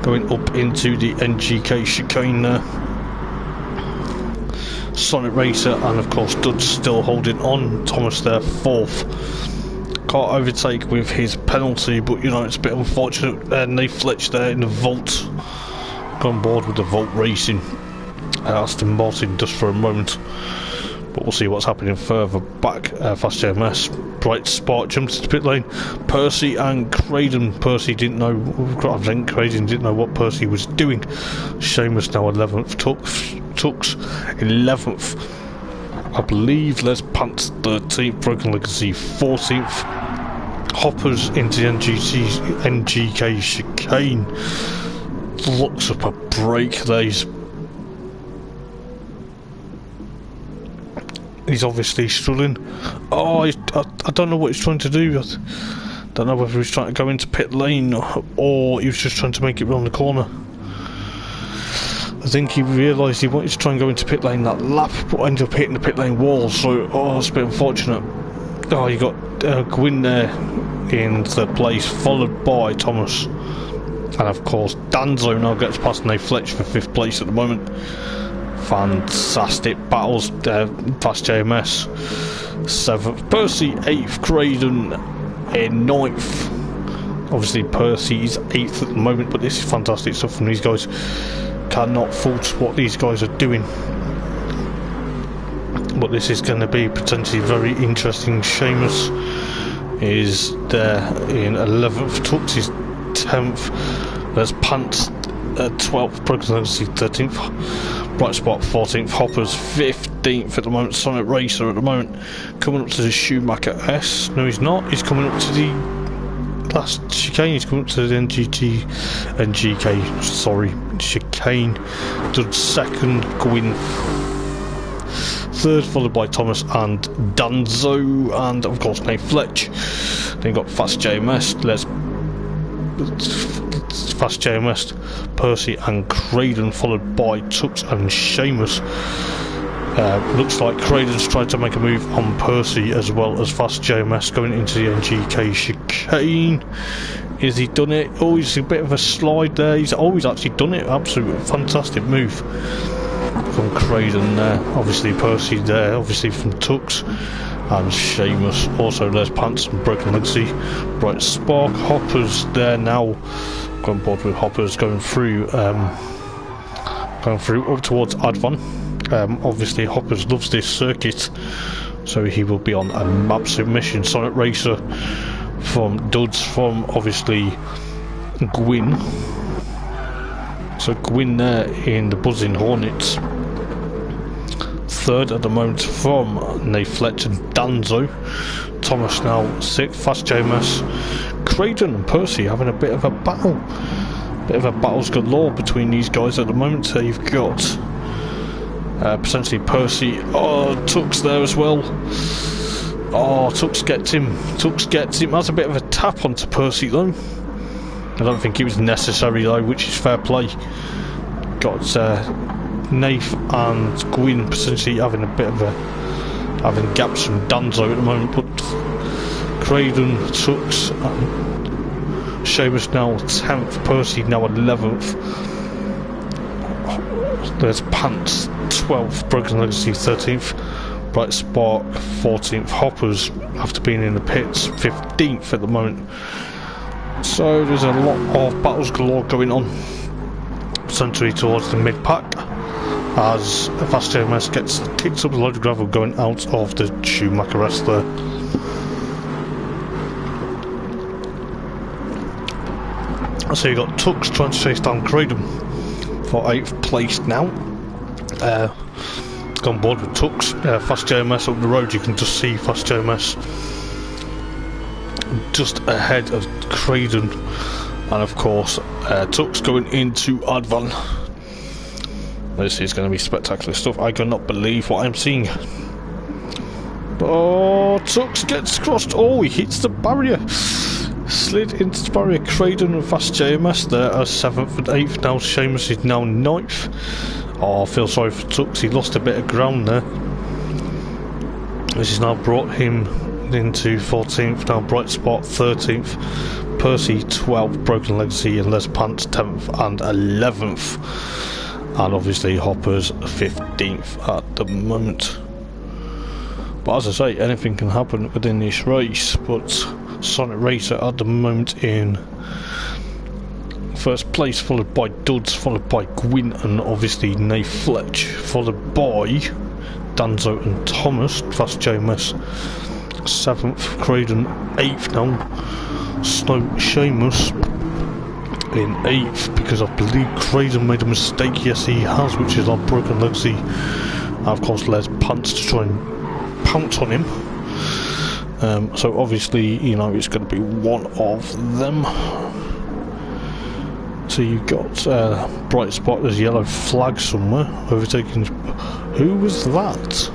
going up into the NGK chicane there. Sonic Racer and of course Dud's still holding on. Thomas there 4th. Can't overtake with his penalty, but you know, it's a bit unfortunate. Nate Fletch there in the vault, gone board with the vault racing. Aston Martin just for a moment, but we'll see what's happening further back. Fast JMS, Bright Spark jumps into pit lane. Percy and Craydon. Percy didn't know. I think Craydon didn't know what Percy was doing. Seamus now 11th. Tux 11th. I believe Les Pants 13th. Broken Legacy 14th. Hoppers into the NGK chicane. Looks up a break there. He's obviously struggling. Oh, I don't know what he's trying to do. Don't know whether he was trying to go into pit lane or he was just trying to make it round the corner. I think he realised he wanted to try and go into pit lane that lap, but ended up hitting the pit lane wall, so it's a bit unfortunate. Oh, you got Gwyn there in third place, followed by Thomas. And of course, Danzo now gets past Nate Fletch for 5th place at the moment. Fantastic battles. Fast JMS 7th, Percy 8th, Craydon in 9th. Obviously Percy is 8th at the moment, but this is fantastic stuff from these guys. Cannot fault what these guys are doing. But this is going to be potentially very interesting. Seamus is there in 11th, Tux is 10th, there's Pants at 12th, Broken Legacy 13th, Bright Spot 14th, Hoppers 15th at the moment, Sonic Racer at the moment coming up to the Schumacher S. No, he's not, he's coming up to the last chicane, he's coming up to the NGK, sorry, chicane. Done 2nd, Gwyn 3rd, followed by Thomas and Danzo, and of course Nate Fletch. Then you got Fast JMS, Fast JMS, Percy and Craydon, followed by Tux and Seamus. Looks like Craydon's tried to make a move on Percy as well as Fast JMS going into the NGK chicane. Is he done it? Oh, he's a bit of a slide there. He's always actually done it. Absolute fantastic move from Craydon there. Obviously Percy there, obviously from Tux. And Seamus, also there's Pants and Broken Legacy. Bright Spark, Hoppers there now. Going board with Hoppers going through up towards Advan. Obviously Hoppers loves this circuit, so he will be on an absolute mission. Sonic Racer from Duds, from obviously Gwyn. So Gwyn there in the Buzzing Hornets. 3rd at the moment from Nate Fletch and Danzo. Thomas now 6th, Fast JMS. Craydon and Percy having a bit of a battle. Bit of a battles galore between these guys at the moment. So you've got potentially Percy. Oh, Tux there as well. Oh, Tux gets him. Tux gets him. That's a bit of a tap onto Percy though. I don't think it was necessary though, which is fair play. Got Nath and Gwyn potentially having a bit of having gaps from Danzo at the moment, but Craydon, Tux and Seamus now 10th, Percy now 11th. There's Pants 12th, Broken Legacy 13th, Bright Spark 14th, Hoppers after being in the pits 15th at the moment. So there's a lot of battles galore going on essentially towards the mid-pack as Fast JMS gets kicked up a load of gravel going out of the Schumacher S there. So you got Tux trying to chase down Craydon for 8th place now. On board with Tux. Fast JMS up the road, you can just see Fast JMS just ahead of Craydon, and of course Tux going into Advan. This is going to be spectacular stuff. I cannot believe what I'm seeing. Oh, Tux gets crossed. Oh, he hits the barrier. Slid into the barrier. Craydon and Fast JMS there as 7th and 8th. Now Seamus is now 9th. Oh, I feel sorry for Tux. He lost a bit of ground there. This has now brought him into 14th. Now Bright Spot 13th. Percy 12th. Broken Legacy and Les Pants 10th and 11th. And obviously Hoppers 15th at the moment. But as I say, anything can happen within this race. But Sonic Racer at the moment in 1st place, followed by Duds, followed by Gwyn and obviously Nate Fletch, followed by Danzo and Thomas. Fast JMS 7th, Craydon 8th now, Snow Seamus in 8th, because I believe Craydon made a mistake. Yes, he has, which is our Broken Legacy. And of course Les Pants to try and pounce on him. So obviously, you know, it's going to be one of them. So you got Bright Spot, there's a yellow flag somewhere, overtaking. Who was that?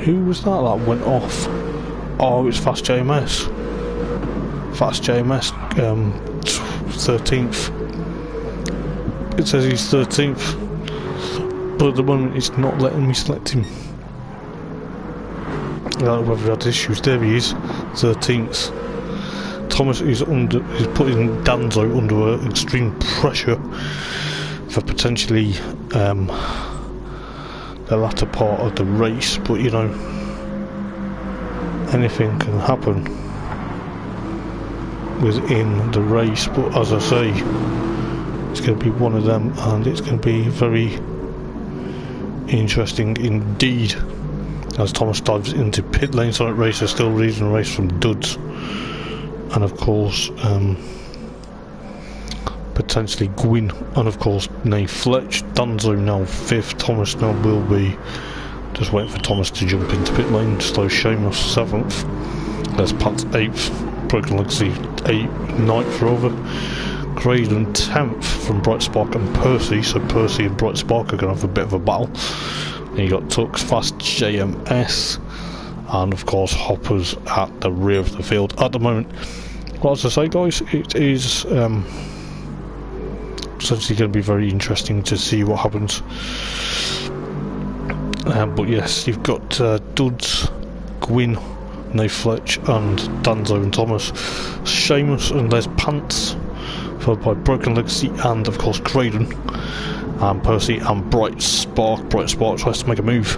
Who was that went off? Oh, it's Fast JMS. Fast JMS 13th. It says he's 13th, but at the moment it's not letting me select him. I don't know whether he had issues. There he is, 13th. Thomas is putting Danzo under extreme pressure for potentially the latter part of the race, but you know, anything can happen within the race. But as I say, it's going to be one of them, and it's going to be very interesting indeed as Thomas dives into pit lane. Sonic Racer still leading the race from Duds, and of course potentially Gwyn, and of course Nay Fletch. Danzo now 5th, Thomas now will be just waiting for Thomas to jump into pit lane. Slow Seamus 7th, there's Pat's 8th, Broken Legacy 9th rather, Craden 10th from Bright Spark and Percy, so Percy and Bright Spark are going to have a bit of a battle. Then you got Tux, Fast JMS, and of course Hoppers at the rear of the field at the moment. Well, as I say guys, it is essentially going to be very interesting to see what happens. But yes, you've got Duds, Gwyn, Nay Fletch and Danzo and Thomas, Seamus and Les Pants, followed by Broken Legacy and of course Craden, and Percy and Bright Spark. Bright Spark tries to make a move,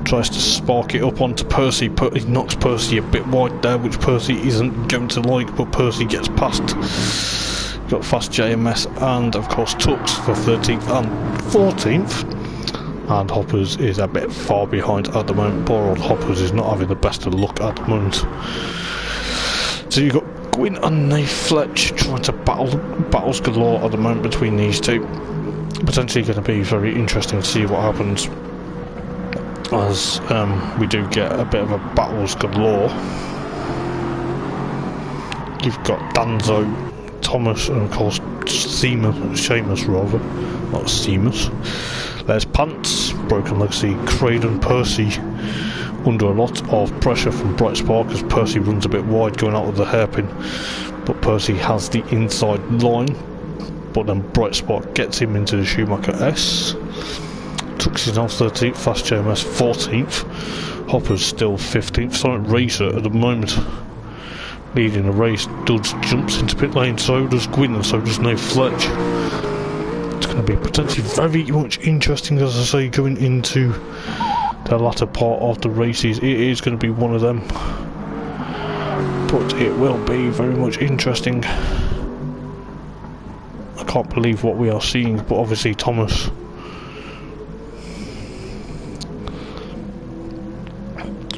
tries to spark it up onto Percy. He knocks Percy a bit wide there, which Percy isn't going to like, but Percy gets past. You've got Fast JMS and of course Tux for 13th and 14th, and Hoppers is a bit far behind at the moment. Poor old Hoppers is not having the best of luck at the moment. So you've got Gwyn and Nay Fletch trying to battles galore at the moment between these two. Potentially going to be very interesting to see what happens, as we do get a bit of a battles galore. You've got Danzo, Thomas and of course Seamus rather, not Seamus. There's Pants, Broken Legacy, Craden, Percy under a lot of pressure from Bright Spark as Percy runs a bit wide going out of the hairpin, but Percy has the inside line, but then Bright Spark gets him into the Schumacher S. Tux is now 13th, Fast JMS 14th, Hopper's still 15th, Sonic Racer at the moment leading the race. Duds jumps into pit lane, so does Gwyn and so does Nay Fletch. It's going to be potentially very much interesting, as I say, going into the latter part of the races. It is going to be one of them, but it will be very much interesting. I can't believe what we are seeing, but obviously Thomas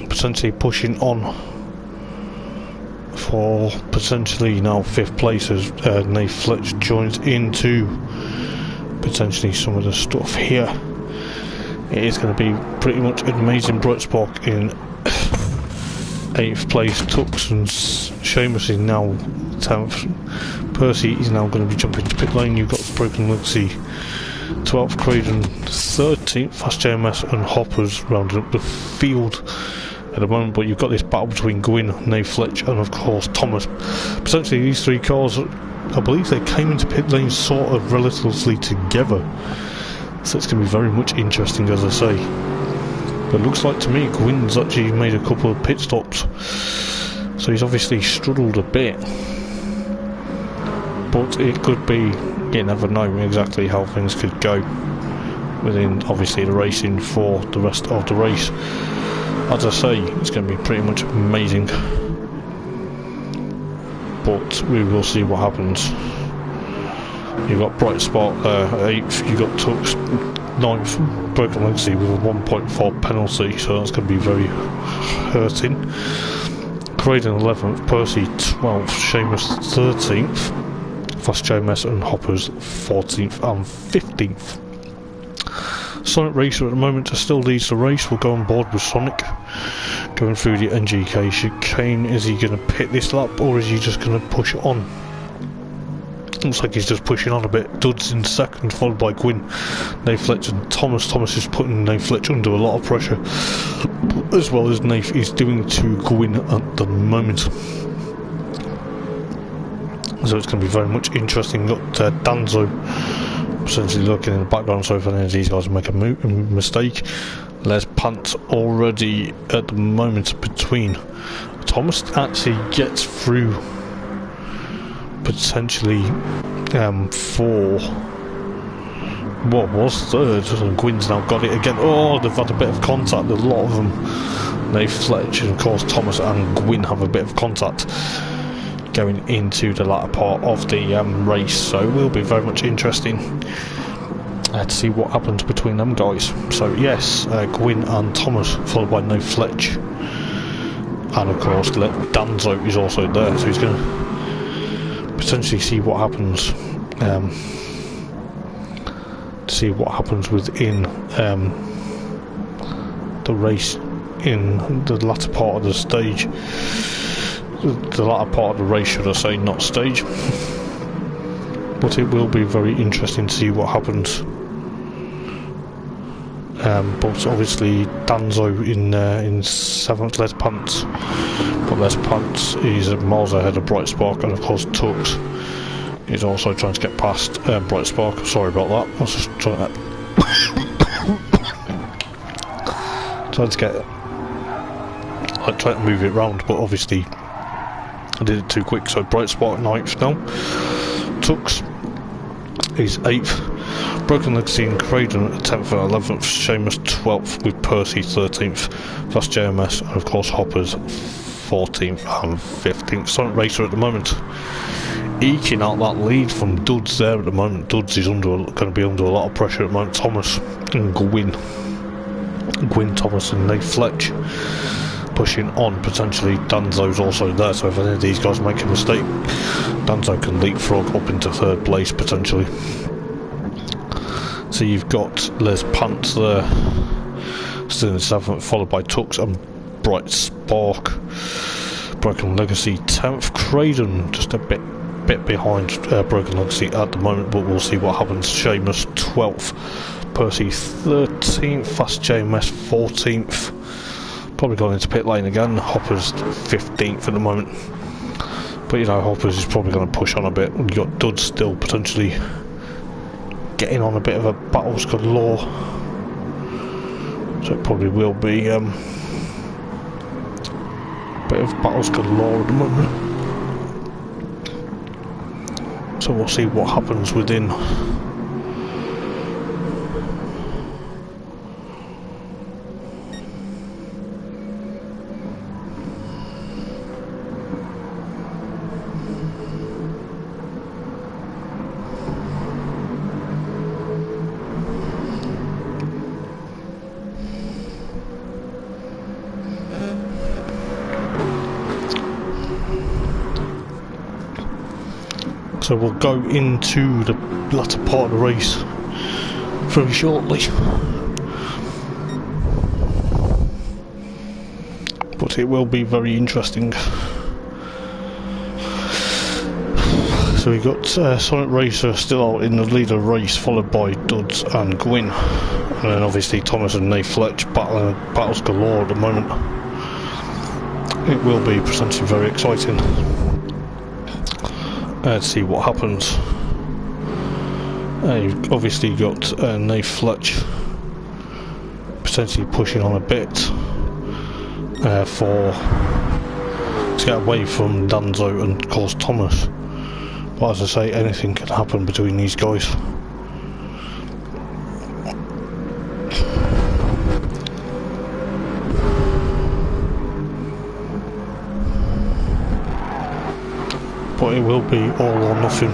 potentially pushing on for potentially now 5th place as Nay Fletch joins into potentially some of the stuff here. It is going to be pretty much an amazing. Bright Spark in 8th place, Tux and Seamus is now 10th, Percy is now going to be jumping to pit lane. You've got Broken Legacy 12th, Craden 13th, Fast JMS and Hoppers rounding up the field at the moment, but you've got this battle between Gwyn, Nay Fletch and of course Thomas. Potentially these three cars, I believe they came into pit lane sort of relatively together, so it's going to be very much interesting, as I say. But it looks like to me Gwyn's actually made a couple of pit stops, so he's obviously struggled a bit, but it could be, you never know exactly how things could go within obviously the racing for the rest of the race. As I say, it's going to be pretty much amazing, but we will see what happens. You've got Bright Spark there 8th, you've got Tux 9th, Broken Legacy with a 1.4 penalty, so that's going to be very hurting. Craden 11th, Percy 12th, Seamus 13th, Fast JMS and Hoppers 14th and 15th. Sonic Racer at the moment still leads the race. We'll go on board with Sonic going through the NGK chicane. Is he going to pit this lap or is he just going to push on? Looks like he's just pushing on a bit. Duds in 2nd, followed by Gwyn, Nay Fletch and Thomas. Thomas is putting Nay Fletch under a lot of pressure, as well as Nay is doing to Gwyn at the moment. So it's going to be very much interesting. Got Danzo essentially looking in the background, so if any of these guys make a mistake. Les Pant already at the moment between. Thomas actually gets through potentially for what was third, and Gwyn's now got it again. Oh, they've had a bit of contact, a lot of them. Nate Fletch and of course Thomas and Gwyn have a bit of contact going into the latter part of the race, so it will be very much interesting to see what happens between them guys. So yes, Gwyn and Thomas, followed by Nate Fletch, and of course Danzo is also there, so he's going to potentially see what happens. See what happens within the race in the latter part of the stage, the latter part of the race, should I say, not stage. But it will be very interesting to see what happens. But obviously Danzo in 7th, Les Pants, but Les Pants is miles ahead of Bright Spark, and of course Tux is also trying to get past Bright Spark. Sorry about that. I was just trying to move it round, but obviously I did it too quick. So Bright Spark 9th now. Tux is 8th. Broken Legacy and Craden 10th and 11th. Seamus 12th with Percy 13th. Fast JMS and of course Hoppers 14th and 15th. Sonic Racer at the moment eking out that lead from Duds there at the moment. Duds is going to be under a lot of pressure at the moment. Thomas and Gwyn, Thomas and Nate Fletch pushing on. Potentially Danzo's also there, so if any of these guys make a mistake, Danzo can leapfrog up into 3rd place potentially. So you've got Les Pants there still in 7th, followed by Tux and Bright Spark. Broken Legacy 10th. Craden just a bit behind Broken Legacy at the moment, but we'll see what happens. Seamus 12th, Percy 13th, Fast JMS 14th, probably going into pit lane again. Hoppers 15th at the moment, but you know Hoppers is probably going to push on a bit. You've got Dud still potentially getting on a bit of a battles galore, so it probably will be a bit of battles galore at the moment. So we'll see what happens within. So we'll go into the latter part of the race very shortly, but it will be very interesting. So we got Sonic Racer still out in the leader race, followed by Duds and Gwyn, and then obviously Thomas and Nate Fletch battles galore at the moment. It will be potentially very exciting. Let's see what happens. You've obviously got Nate Fletch potentially pushing on a bit to get away from Danzo and of course Thomas. But as I say, anything can happen between these guys. But it will be all or nothing.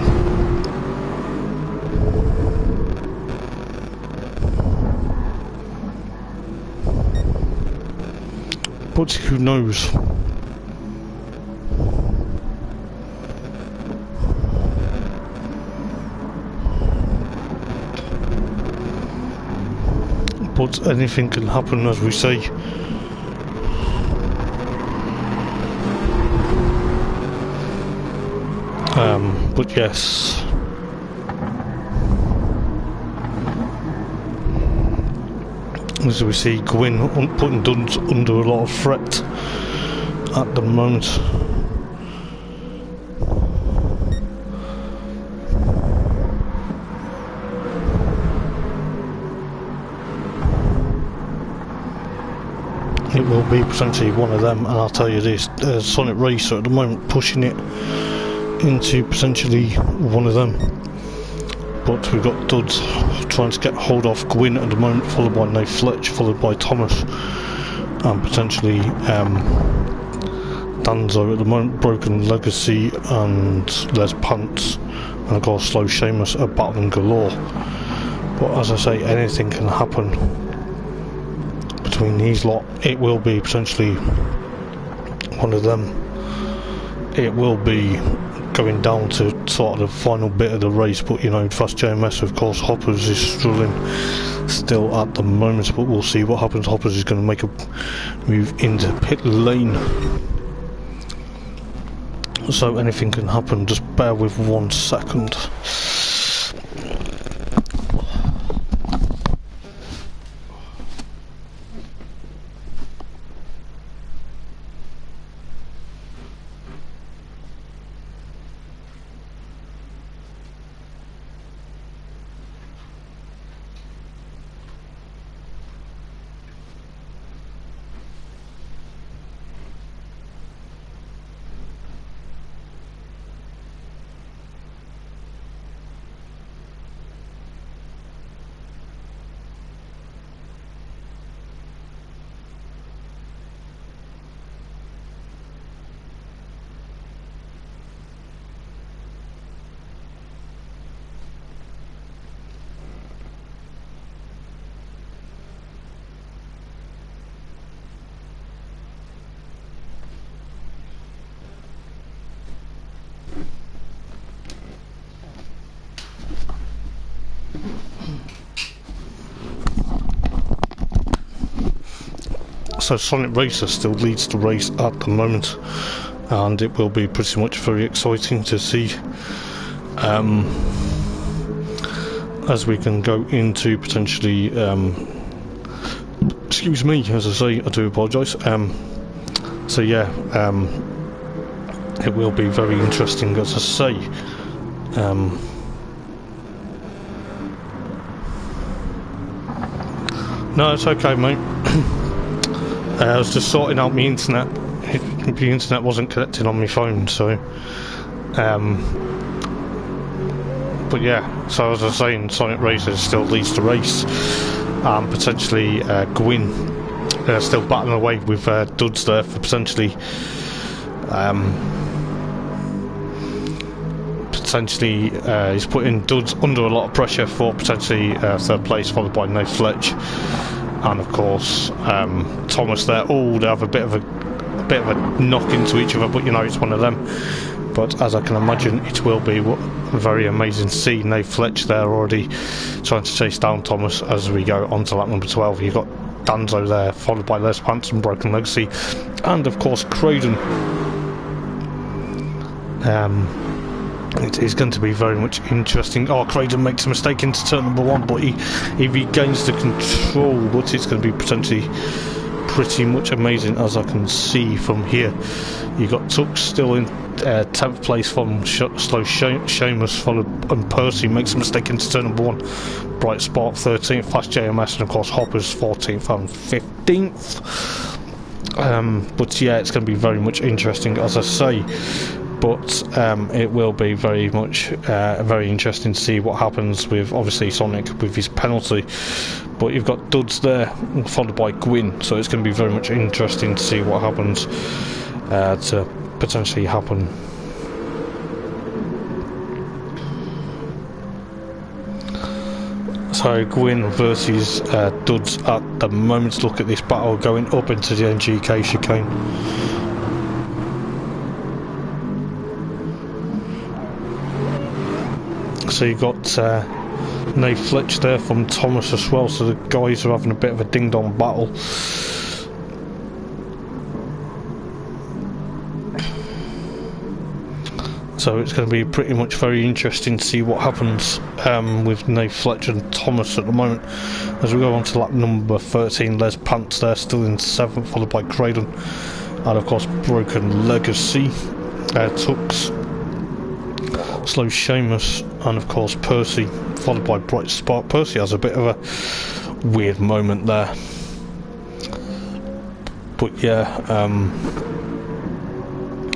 But who knows? But anything can happen, as we say. But yes, as we see, Gwyn putting Duns under a lot of threat at the moment. it will be potentially one of them, and I'll tell you this, Sonic Racer at the moment pushing it into potentially one of them. But we've got Duds trying to get hold of Gwyn at the moment, followed by No Fletch, followed by Thomas, and potentially Danzo at the moment, Broken Legacy and Les Pants, and of course Slow Seamus are battling galore. But as I say, anything can happen between these lot. It will be potentially one of them. It will be going down to sort of the final bit of the race, but you know, Fast JMS, of course, Hoppers is struggling still at the moment, but we'll see what happens. Hoppers is going to make a move into pit lane, so anything can happen. Just bear with 1 second. So Sonic Racer still leads the race at the moment, and it will be pretty much very exciting to see as we can go into potentially excuse me, as I say, I do apologise. So yeah, it will be very interesting, as I say. No, it's okay, mate. I was just sorting out my internet. The internet wasn't connecting on my phone, so but yeah, so as I was saying, Sonic Racer still leads the race, and potentially Gwyn still battling away with Duds there for potentially he's putting Duds under a lot of pressure for potentially third place, followed by No Fletch, and of course Thomas there. Oh, they have a bit of a knock into each other, but you know, it's one of them. But as I can imagine, it will be very amazing to see No Fletch there already trying to chase down Thomas as we go on to lap number 12. You've got Danzo there, followed by Les Pants and Broken Legacy, and of course Croydon. It is going to be very much interesting. Oh, Croydon makes a mistake into turn number 1, but he regains the control, but it's going to be potentially pretty much amazing, as I can see from here. You've got Tux still in 10th place from Slow Seamus, followed, and Percy makes a mistake into turn number 1. Bright Spark 13th, Fast JMS, and of course Hoppers 14th and 15th. But yeah, it's going to be very much interesting, as I say. But it will be very much very interesting to see what happens with, obviously, Sonic with his penalty. But you've got Duds there, followed by Gwyn, so it's going to be very much interesting to see what happens to potentially happen. So Gwyn versus Duds at the moment. Look at this battle going up into the NGK chicane. So you've got No Fletch there from Thomas as well, so the guys are having a bit of a ding-dong battle. So it's going to be pretty much very interesting to see what happens with No Fletch and Thomas at the moment. As we go on to lap number 13, Les Pants there, still in 7th, followed by Croydon, and of course Broken Legacy, Tux, Slow Seamus, and of course Percy, followed by Bright Spark. Percy has a bit of a weird moment there. But yeah,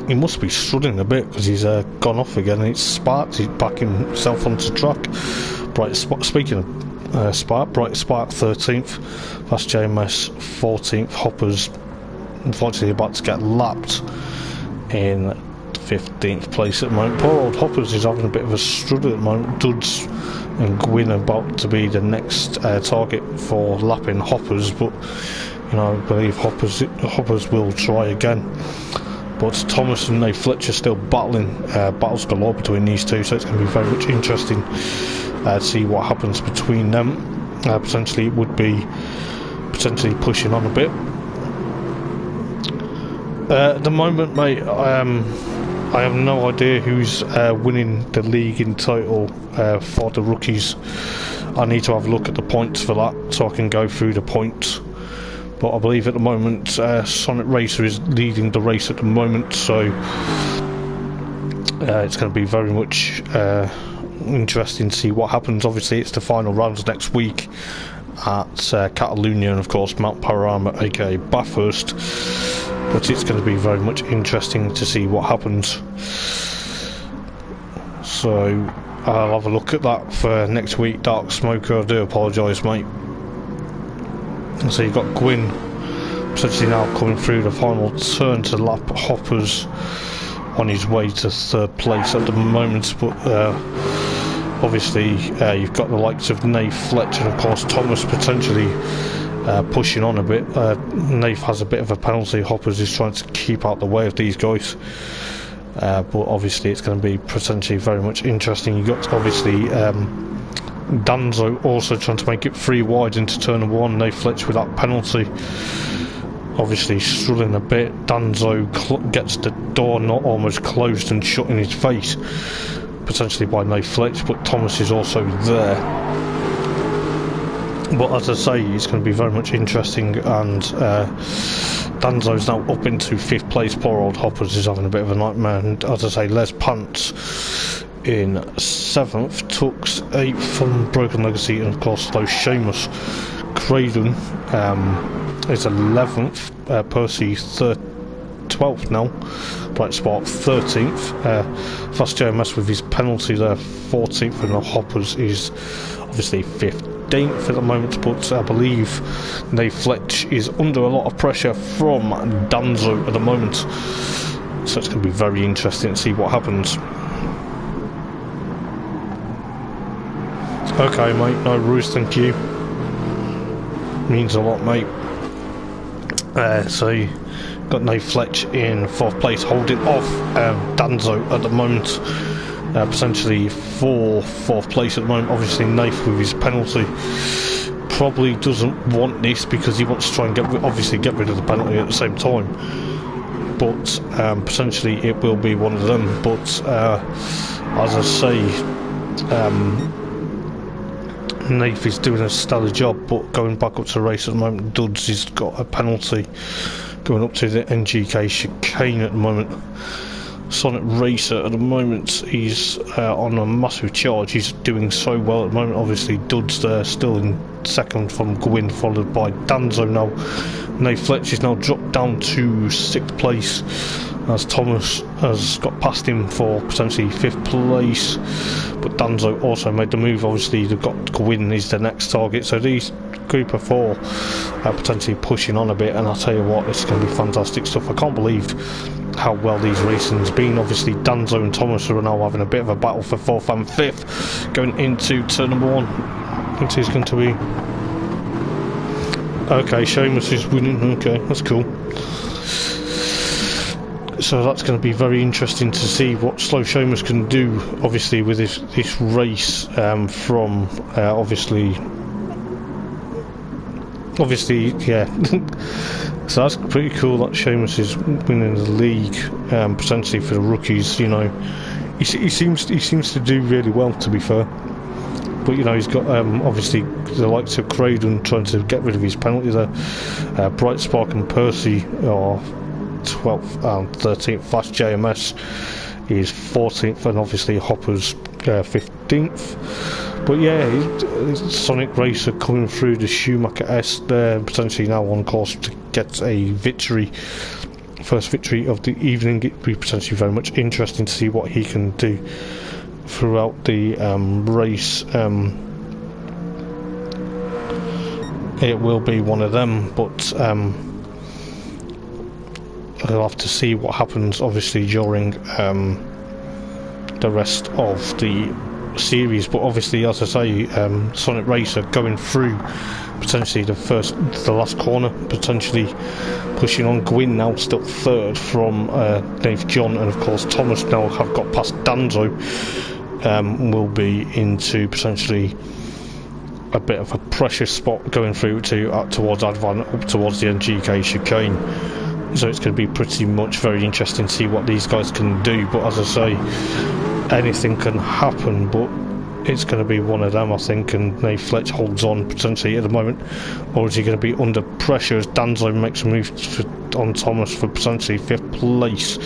he must be struggling a bit because he's gone off again. It's Spark. He's backing himself onto track. Speaking of Spark, Bright Spark 13th, Fast JMS 14th, Hoppers unfortunately about to get lapped in 15th place at the moment. Poor old Hoppers is having a bit of a struggle at the moment. Duds and Gwyn about to be the next target for lapping Hoppers, but you know, I believe Hoppers will try again. But Thomas and Nate Fletcher still battling, battles galore between these two, so it's going to be very much interesting to see what happens between them. Potentially it would be pushing on a bit. At the moment, mate, I have no idea who's winning the league in total for the rookies. I need to have a look at the points for that so I can go through the points. But I believe at the moment Sonic Racer is leading the race at the moment, so it's going to be very much interesting to see what happens. Obviously it's the final rounds next week at Catalunya and of course Mount Panorama aka Bathurst, but it's going to be very much interesting to see what happens. So I'll have a look at that for next week. Dark Smoker, I do apologise, mate. And so you've got Gwyn potentially now coming through the final turn to lap Hoppers on his way to 3rd place at the moment, but obviously you've got the likes of Nate Fletcher and of course Thomas potentially pushing on a bit. Nate has a bit of a penalty. Hoppers is trying to keep out the way of these guys, but obviously it's going to be potentially very much interesting. You've got obviously Danzo also trying to make it 3 wide into turn 1. Nate Fletcher with that penalty obviously struggling a bit. Danzo gets the door not almost closed and shut in his face, potentially by Nate Fletcher, but Thomas is also there. But as I say, it's going to be very much interesting, and Danzo's now up into 5th place. Poor old Hoppers is having a bit of a nightmare, and as I say, Les Pants in 7th, Tux 8th from Broken Legacy, and of course Slow Seamus. Craydon is 11th, Percy 12th now, Bright Spark 13th, Fast JMS with his penalty there 14th, and the Hoppers is obviously 15th at the moment, but I believe Nate Fletch is under a lot of pressure from Danzo at the moment, so it's going to be very interesting to see what happens. Okay, mate, no worries, thank you. Means a lot, mate. So you got Nate Fletch in 4th place, holding off Danzo at the moment, potentially for 4th place at the moment. Obviously Nate with his penalty probably doesn't want this because he wants to try and get rid of the penalty at the same time, but potentially it will be one of them. But as I say, Nath is doing a stellar job, but going back up to the race at the moment, Duds has got a penalty going up to the NGK chicane at the moment. Sonic Racer at the moment, he's on a massive charge. He's doing so well at the moment. Obviously Duds there still in 2nd from Gwyn, followed by Danzo now. Nate Fletch is now dropped down to 6th place as Thomas has got past him for potentially 5th place, but Danzo also made the move. Obviously they've got Gwyn is the next target, so these group of 4 are potentially pushing on a bit, and I'll tell you what, it's going to be fantastic stuff. I can't believe how well these racing's been. Obviously Danzo and Thomas are now having a bit of a battle for 4th and 5th going into turn number 1. It is going to be okay. Seamus is winning. Okay, that's cool. So that's going to be very interesting to see what Slow Seamus can do, obviously, with this race from obviously, yeah. So that's pretty cool that Seamus is winning the league, potentially for the rookies. You know, he seems to do really well, to be fair. But you know, he's got obviously the likes of Craydon trying to get rid of his penalty there. Bright Spark and Percy are 12th and 13th. Fast JMS is 14th, and obviously Hoppers 15th. But yeah, Sonic Racer coming through the Schumacher S there, potentially now on course to get a victory. First victory of the evening. It'd be potentially very much interesting to see what he can do throughout the race. It will be one of them, but I'll have to see what happens obviously during the rest of the series. But obviously, as I say, Sonic Racer going through potentially the last corner, potentially pushing on. Gwyn now still third from Dave John, and of course Thomas now have got past Danzo. Will be into potentially a bit of a precious spot going through to towards Advan, up towards the NGK chicane. So it's going to be pretty much very interesting to see what these guys can do. But as I say, anything can happen, but it's going to be one of them, I think. And Nate Fletch holds on potentially at the moment, or is he going to be under pressure as Danzo makes a move on Thomas for potentially 5th place?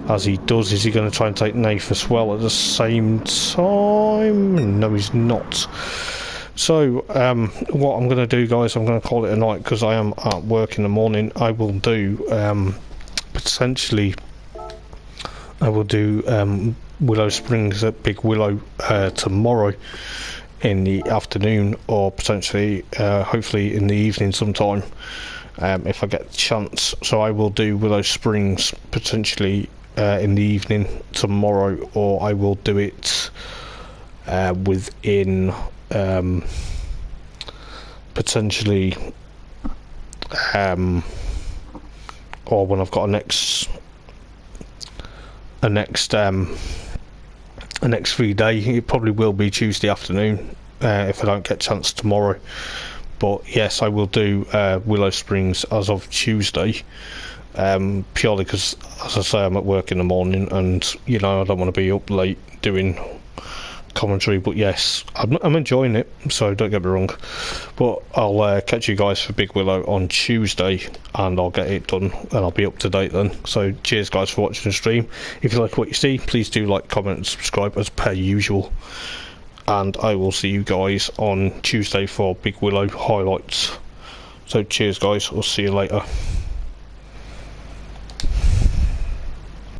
As he does, is he going to try and take Nath as well at the same time? No, he's not. So what I'm going to do, guys, I'm going to call it a night because I am at work in the morning. I will do potentially Willow Springs at Big Willow tomorrow in the afternoon, or potentially hopefully in the evening sometime if I get the chance. So I will do Willow Springs potentially in the evening tomorrow, or I will do it within potentially or when I've got a next 3 day. It probably will be Tuesday afternoon if I don't get a chance tomorrow. But yes, I will do Willow Springs as of Tuesday, purely because, as I say, I'm at work in the morning, and you know I don't want to be up late doing commentary. But yes, I'm enjoying it, so don't get me wrong. But I'll catch you guys for Big Willow on Tuesday, and I'll get it done and I'll be up to date then. So cheers guys for watching the stream. If you like what you see, please do like, comment and subscribe as per usual, and I will see you guys on Tuesday for Big Willow highlights. So cheers guys, I'll see you later.